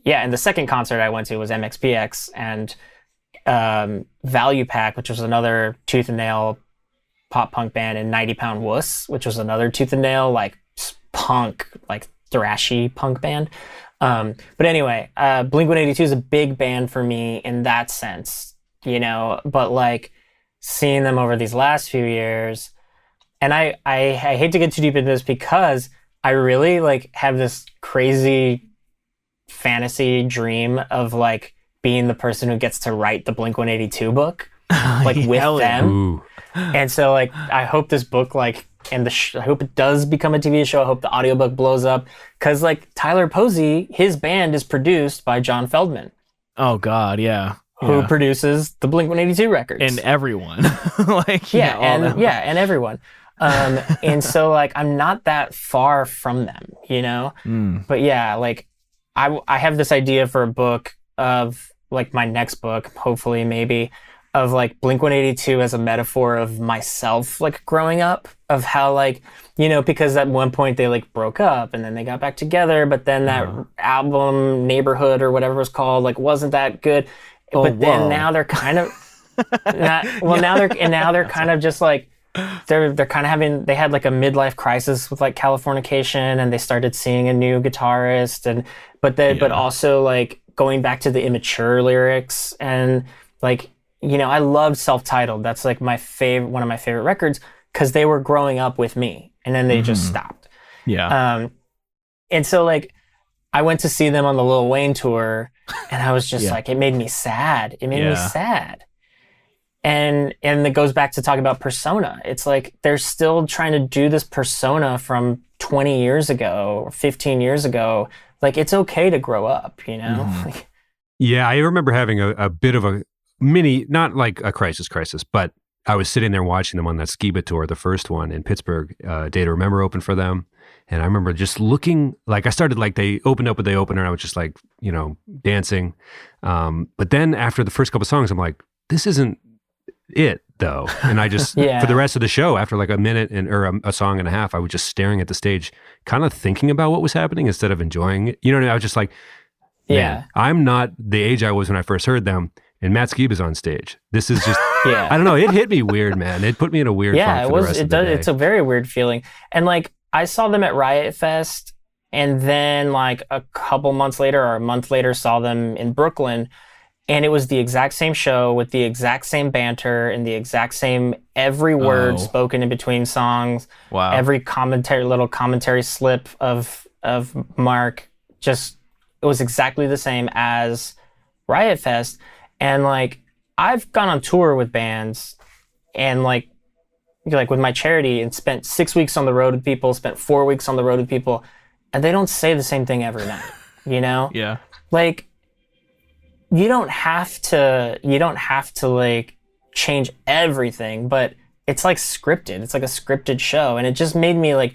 the second concert I went to was MXPX and Value Pack, which was another Tooth and Nail pop punk band, and 90 Pound Wuss, which was another Tooth and Nail like punk, like thrashy punk band. But anyway, Blink-182 is a big band for me in that sense, you know, but like seeing them over these last few years, and I hate to get too deep into this because I really like have this crazy fantasy dream of like being the person who gets to write the Blink-182 book, like with them. Ooh. And so like, I hope this book like, and I hope it does become a TV show. I hope the audiobook blows up. Because like Tyler Posey, his band is produced by John Feldman. Oh God, yeah. Who produces the Blink-182 records. And everyone. Like, and everyone. And so like, I'm not that far from them, you know? But yeah, like I have this idea for a book of like my next book, hopefully maybe, of like Blink-182 as a metaphor of myself, like growing up, of how like, you know, because at one point they like broke up and then they got back together, but then that album Neighborhood or whatever it was called, like wasn't that good. Then now they're kind of now they're kind of just like, they're kind of having, they had like a midlife crisis with like Californication, and they started seeing a new guitarist, but also like going back to the immature lyrics, and like, you know, I loved Self-Titled. That's like one of my favorite records, because they were growing up with me, and then they just stopped. Yeah. And so like, I went to see them on the Lil Wayne tour, and I was just like, it made me sad. And it goes back to talking about persona. It's like, they're still trying to do this persona from 20 years ago or 15 years ago. Like, it's okay to grow up, you know? Yeah, I remember having a bit of a mini, not like a crisis, but I was sitting there watching them on that Skiba tour, the first one in Pittsburgh. Day to Remember opened for them. And I remember just looking, like I started, like they opened up with the opener, and I was just like, you know, dancing. But then after the first couple songs, I'm like, this isn't it though. And I just, for the rest of the show, after like a minute or a song and a half, I was just staring at the stage, kind of thinking about what was happening instead of enjoying it. You know what I mean? I was just like, man, I'm not the age I was when I first heard them. And Matt Skiba's on stage. This is just, I don't know. It hit me weird, man. It put me in a weird funk for the rest of the day. It's a very weird feeling. And like, I saw them at Riot Fest, and then like a couple months later or a month later saw them in Brooklyn, and it was the exact same show with the exact same banter and the exact same every word spoken in between songs. Wow. Every little commentary slip of Mark, just, it was exactly the same as Riot Fest. And like, I've gone on tour with bands, and like with my charity, and spent 6 weeks on the road with people, spent 4 weeks on the road with people, and they don't say the same thing every night, you know? Yeah. Like, you don't have to like change everything, but it's like scripted. It's like a scripted show. And it just made me like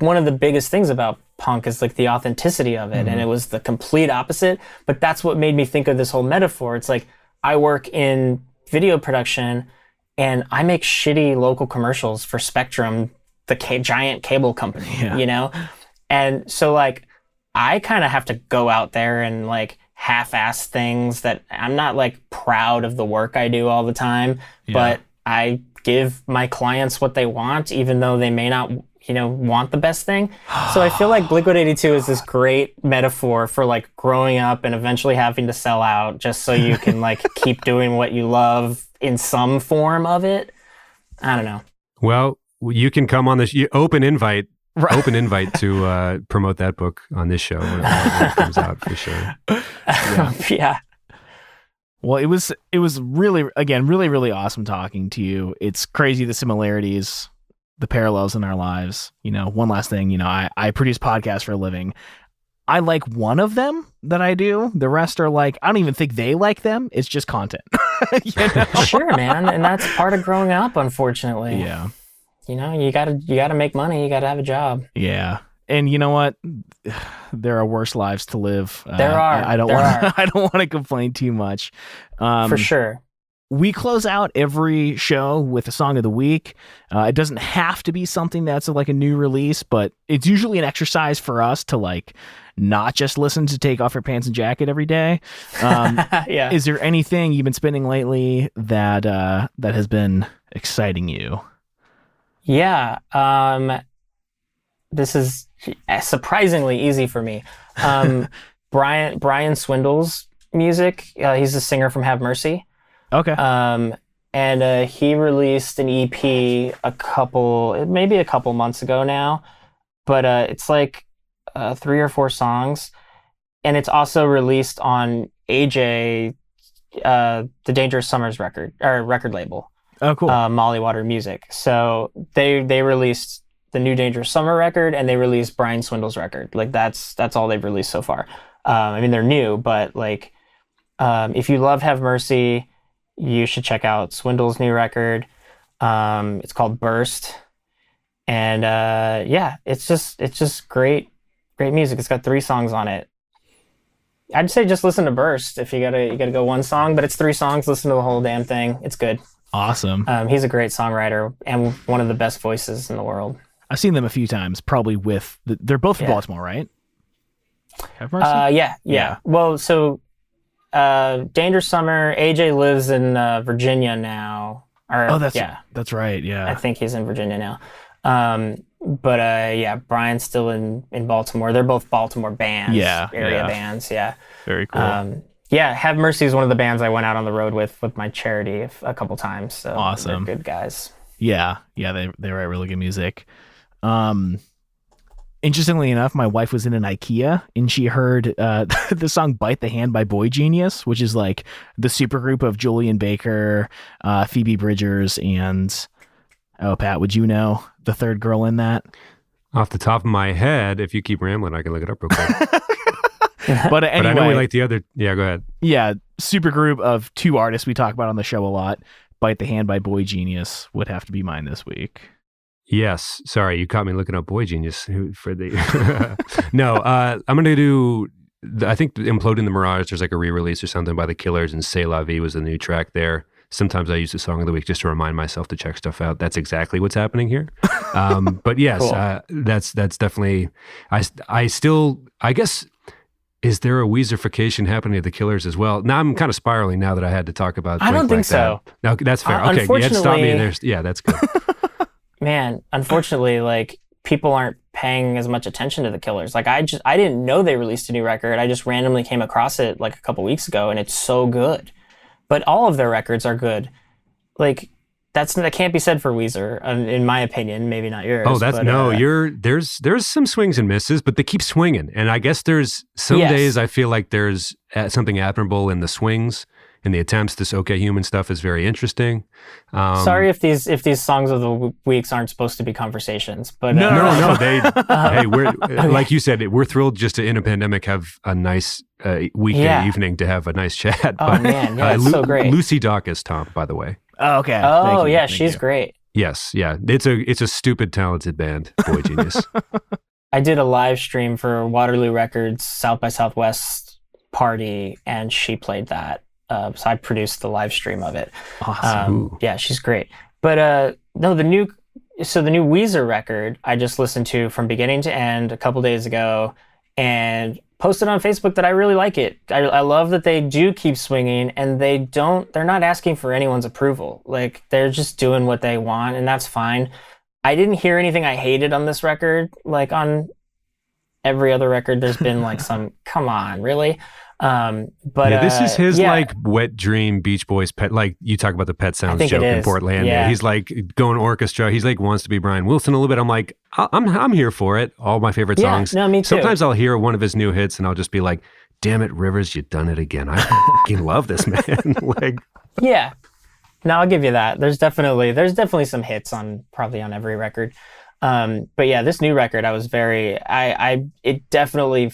one of the biggest things about punk is like the authenticity of it. And it was the complete opposite. But that's what made me think of this whole metaphor. It's like, I work in video production and I make shitty local commercials for Spectrum, the giant cable company, you know? And so like, I kind of have to go out there and like half-ass things that I'm not like proud of the work I do all the time, but I give my clients what they want, even though they may not, you know, want the best thing. So I feel like Blink-182 is this great metaphor for like growing up and eventually having to sell out just so you can like keep doing what you love in some form of it. I don't know. Well, you can come on this open invite to promote that book on this show when it comes out for sure. Yeah. Well, it was really, again, really, really awesome talking to you. It's crazy, the similarities, the parallels in our lives. You know, one last thing, you know, I produce podcasts for a living. I like one of them that I do. The rest are like, I don't even think they like them. It's just content. You know? Sure, man. And that's part of growing up, unfortunately. Yeah. You know, you gotta make money. You gotta have a job. Yeah. And you know what? There are worse lives to live. There are. I don't want to complain too much. For sure. We close out every show with a song of the week. It doesn't have to be something that's like a new release, but it's usually an exercise for us to like not just listen to Take Off Your Pants and Jacket every day. Yeah. Is there anything you've been spinning lately that has been exciting you? Yeah. This is surprisingly easy for me. Brian Swindle's music. He's the singer from Have Mercy. Okay. And he released an EP maybe a couple months ago now, but it's like 3 or 4 songs, and it's also released on AJ, the Dangerous Summers record label. Oh, cool. Molly Water Music. So they released the new Dangerous Summer record, and they released Brian Swindle's record. Like that's all they've released so far. I mean, they're new, but like, if you love Have Mercy, you should check out Swindle's new record. It's called Burst. And it's just great music. It's got 3 songs on it. I'd say just listen to Burst if you gotta go one song, but it's 3 songs. Listen to the whole damn thing. It's good. Awesome. He's a great songwriter and one of the best voices in the world. I've seen them a few times, probably they're both from Baltimore, right? Have Mercy? Yeah. Well, so Dangerous Summer, AJ lives in Virginia now. That's right. Yeah. I think he's in Virginia now. But Brian's still in Baltimore. They're both Baltimore bands. Area bands. Yeah. Very cool. Have Mercy is one of the bands I went out on the road with my charity a couple times. So awesome. They're good guys. Yeah. They write really good music. Interestingly enough, my wife was in an IKEA and she heard the song Bite the Hand by Boy Genius, which is like the supergroup of Julian Baker, Phoebe Bridgers, and Pat, would you know the third girl in that? Off the top of my head, if you keep rambling, I can look it up real quick. But anyway, but I know we like the other. Yeah, go ahead. Yeah, supergroup of 2 artists we talk about on the show a lot. Bite the Hand by Boy Genius would have to be mine this week. Yes. Sorry, you caught me looking up Boy Genius for the... No, I'm going to do... I think Imploding the Mirage, there's like a re-release or something by The Killers, and C'est La Vie was the new track there. Sometimes I use the song of the week just to remind myself to check stuff out. That's exactly what's happening here. But yes, cool. That's definitely... I guess... Is there a Weezerification happening to The Killers as well? Now I'm kind of spiraling now that I had to talk about... I don't think so. No, that's fair. Okay, you had to stop me there. Yeah, that's good. Man, unfortunately, like, people aren't paying as much attention to The Killers. Like, I didn't know they released a new record. I just randomly came across it like a couple weeks ago, and it's so good. But all of their records are good. Like, that can't be said for Weezer, in my opinion. Maybe not yours. Oh, there's some swings and misses, but they keep swinging. And I guess there's some days I feel like there's something admirable in the swings, and the attempts. This Okay Human stuff is very interesting. Sorry if these songs of the weeks aren't supposed to be conversations, but no. Hey, we're like you said, we're thrilled just to in a pandemic have a nice weekday evening to have a nice chat. Oh man, yeah, it's so great. Lucy Dacus, Tom, by the way. Oh, okay. Oh yeah, she's great. Yes, yeah. It's a stupid talented band. Boy genius. I did a live stream for Waterloo Records South by Southwest party, and she played that. So I produced the live stream of it. Awesome. Yeah, she's great. But no, the new Weezer record I just listened to from beginning to end a couple days ago, and posted on Facebook that I really like it. I love that they do keep swinging, and they're not asking for anyone's approval. Like, they're just doing what they want, and that's fine. I didn't hear anything I hated on this record. Like, on every other record, there's been like some, come on, really? But yeah, this is his like wet dream Beach Boys pet, like you talk about the Pet Sounds joke in Portland. Yeah. He's like going orchestra. He's like wants to be Brian Wilson a little bit. I'm like, I'm here for it. All my favorite songs. No, me too. Sometimes I'll hear one of his new hits and I'll just be like, damn it, Rivers, you've done it again. I fucking love this, man. Like, yeah. No, I'll give you that. There's definitely some hits probably on every record. But yeah, this new record, it definitely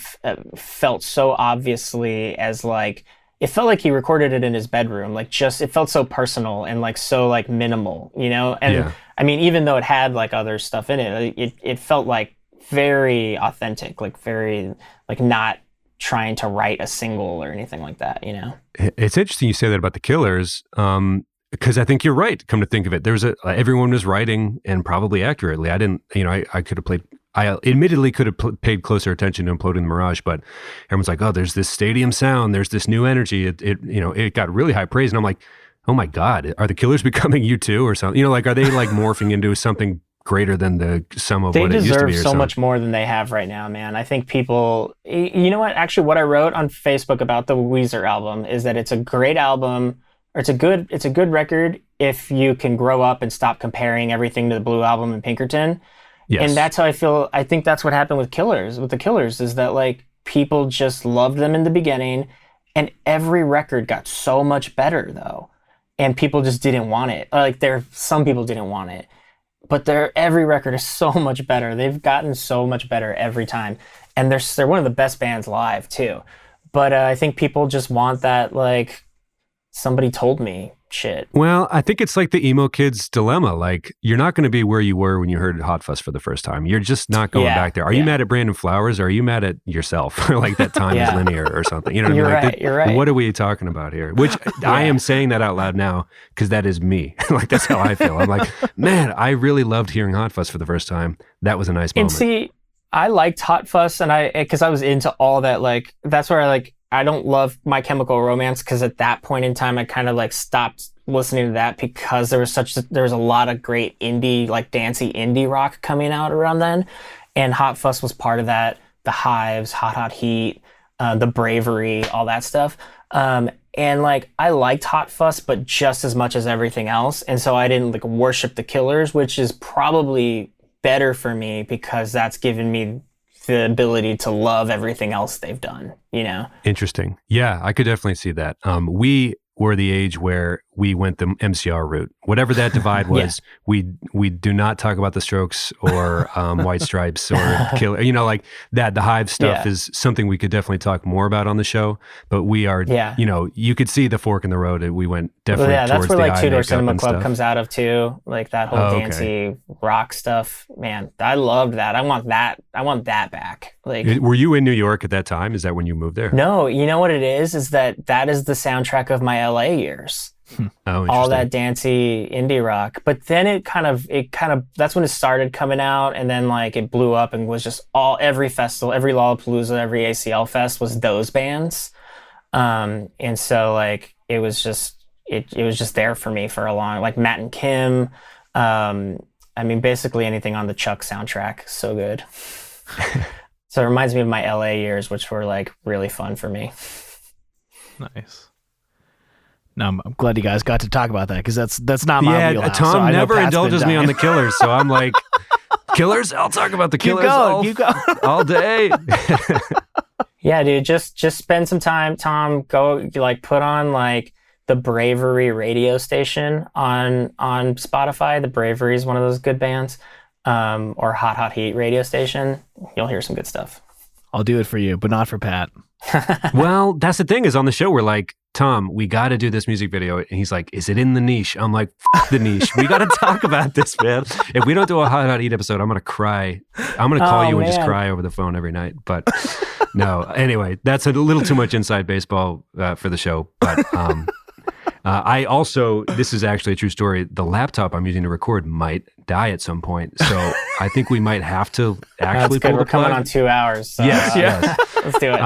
felt so obviously as like, it felt like he recorded it in his bedroom. Like, just, it felt so personal and like so like minimal, you know? And I mean, even though it had like other stuff in it, it felt like very authentic, like very, like not trying to write a single or anything like that, you know? It's interesting you say that about the Killers. Because I think you're right. Come to think of it, everyone was writing, and probably accurately. I didn't, I could have I admittedly could have paid closer attention to Imploding the Mirage, but everyone's like, oh, there's this stadium sound, there's this new energy. It got really high praise, and I'm like, oh my God, are the Killers becoming U2 or something? Like, are they like morphing into something greater than the sum of what it used to be? They deserve so much more than they have right now, man. I think people, you know what? Actually, what I wrote on Facebook about the Weezer album is that it's a great album. Or it's a good record if you can grow up and stop comparing everything to the Blue Album and Pinkerton. Yes. And that's how I feel. I think that's what happened with the Killers, is that like people just loved them in the beginning, and every record got so much better though, and people just didn't want it. Like, some people didn't want it, but every record is so much better. They've gotten so much better every time, and they're one of the best bands live too. But I think people just want that, like, somebody told me shit. Well, I think it's like the emo kid's dilemma. Like, you're not going to be where you were when you heard Hot Fuss for the first time. You're just not going back there. Are you mad at Brandon Flowers, or are you mad at yourself? Like, that time is linear or something. You know what I mean? Right, you're right. What are we talking about here? Which I am saying that out loud now because that is me. Like, that's how I feel. I'm like, man, I really loved hearing Hot Fuss for the first time. That was a nice moment. And see, I liked Hot Fuss, because I was into all that. Like, that's where I don't love My Chemical Romance, because at that point in time I kind of like stopped listening to that because there was a lot of great indie, like dancey indie rock coming out around then, and Hot Fuss was part of that. The Hives, Hot Hot Heat, The Bravery, all that stuff. And like, I liked Hot Fuss, but just as much as everything else, and so I didn't like worship the Killers, which is probably better for me because that's given me the ability to love everything else they've done, you know? Interesting. Yeah, I could definitely see that. We were the age where we went the MCR route. Whatever that divide was, we do not talk about the Strokes or White Stripes or Killer. Like that. The Hive stuff is something we could definitely talk more about on the show. But we are, you could see the fork in the road. We went definitely towards that's where the like Two Door Cinema Club stuff. comes out of too. Like that whole dancey rock stuff. Man, I loved that. I want that back. Like, were you in New York at that time? Is that when you moved there? No, you know what it is that is the soundtrack of my LA years. Oh, all that dancey indie rock. But then it kind of that's when it started coming out, and then like it blew up and was just every festival, every Lollapalooza, every ACL fest was those bands. And so like it was just there for me for a long, like Matt and Kim. I mean, basically anything on the Chuck soundtrack, so good. So it reminds me of my LA years, which were like really fun for me. Nice. No, I'm glad you guys got to talk about that, because that's not my wheelhouse. Tom so never indulges me on the Killers, so I'm like, Killers? I'll talk about the Killers all day. Yeah, dude, just spend some time, Tom. Go like put on like the Bravery radio station on Spotify. The Bravery is one of those good bands. Or Hot Hot Heat radio station. You'll hear some good stuff. I'll do it for you, but not for Pat. Well, that's the thing is on the show, we're like, Tom, we got to do this music video. And he's like, is it in the niche? I'm like, the niche. We got to talk about this, man. If we don't do a Hot Hot Heat episode, I'm going to cry. I'm going to call you and just cry over the phone every night. But no, anyway, that's a little too much inside baseball for the show. But I also, this is actually a true story. The laptop I'm using to record might die at some point. So I think we might have to actually pull the We're plug. coming on 2 hours. So, Yes. Let's do it.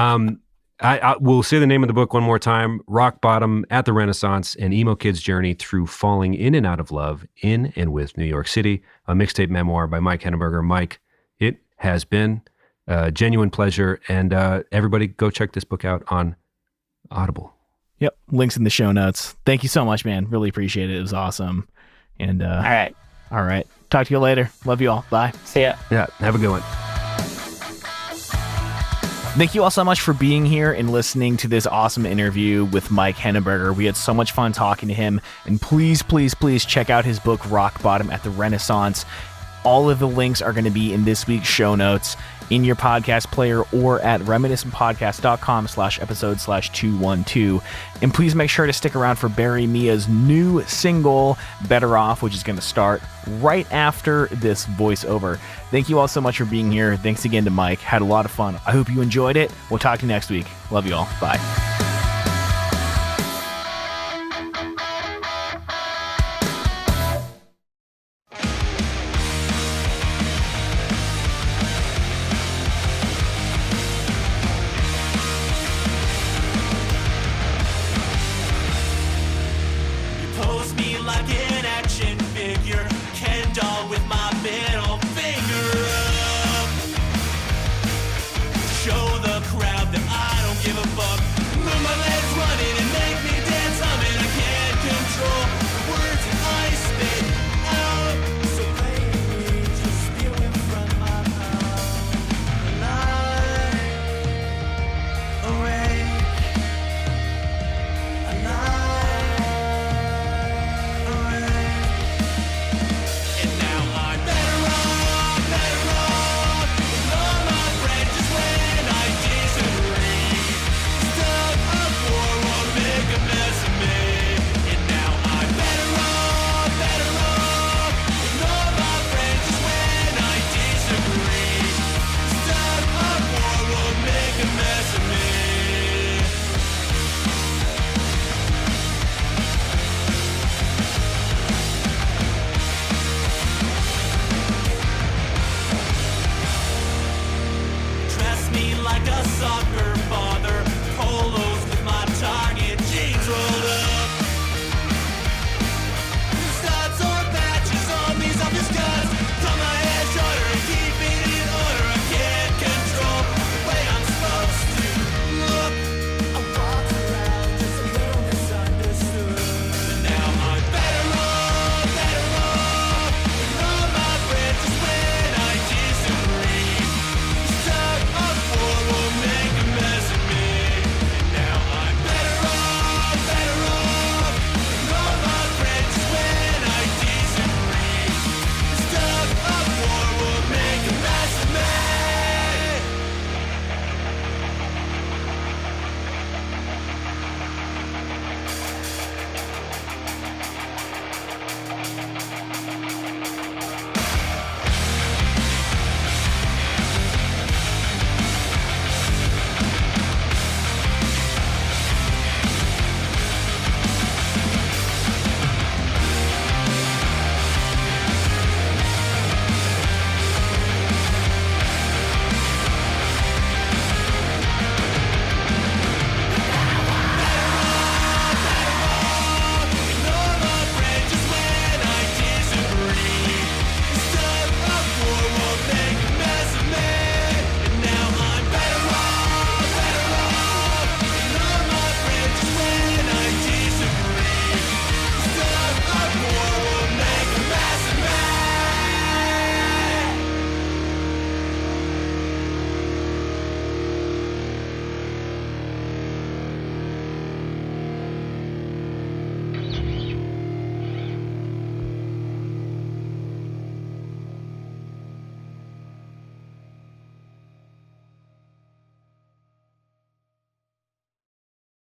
I will say the name of the book one more time: Rock Bottom at the Renaissance, an emo kid's journey through falling in and out of love in and with New York City, a mixtape memoir by Mike Henneberger. Mike, it has been a genuine pleasure, and everybody go check this book out on Audible. Yep. Links in the show notes. Thank you so much, man. Really appreciate it. It was awesome. And All right. All right. Talk to you later. Love you all. Bye. See ya. Yeah, have a good one. Thank you all so much for being here and listening to this awesome interview with Mike Henneberger. We had so much fun talking to him. And please, please, please check out his book, Rock Bottom at the Renaissance. All of the links are going to be in this week's show notes in your podcast player or at reminiscentpodcast.com/episode/212. And please make sure to stick around for Barry Mia's new single, Better Off, which is going to start right after this voiceover. Thank you all so much for being here. Thanks again to Mike. Had a lot of fun. I hope you enjoyed it. We'll talk to you next week. Love you all. Bye. Pose me like it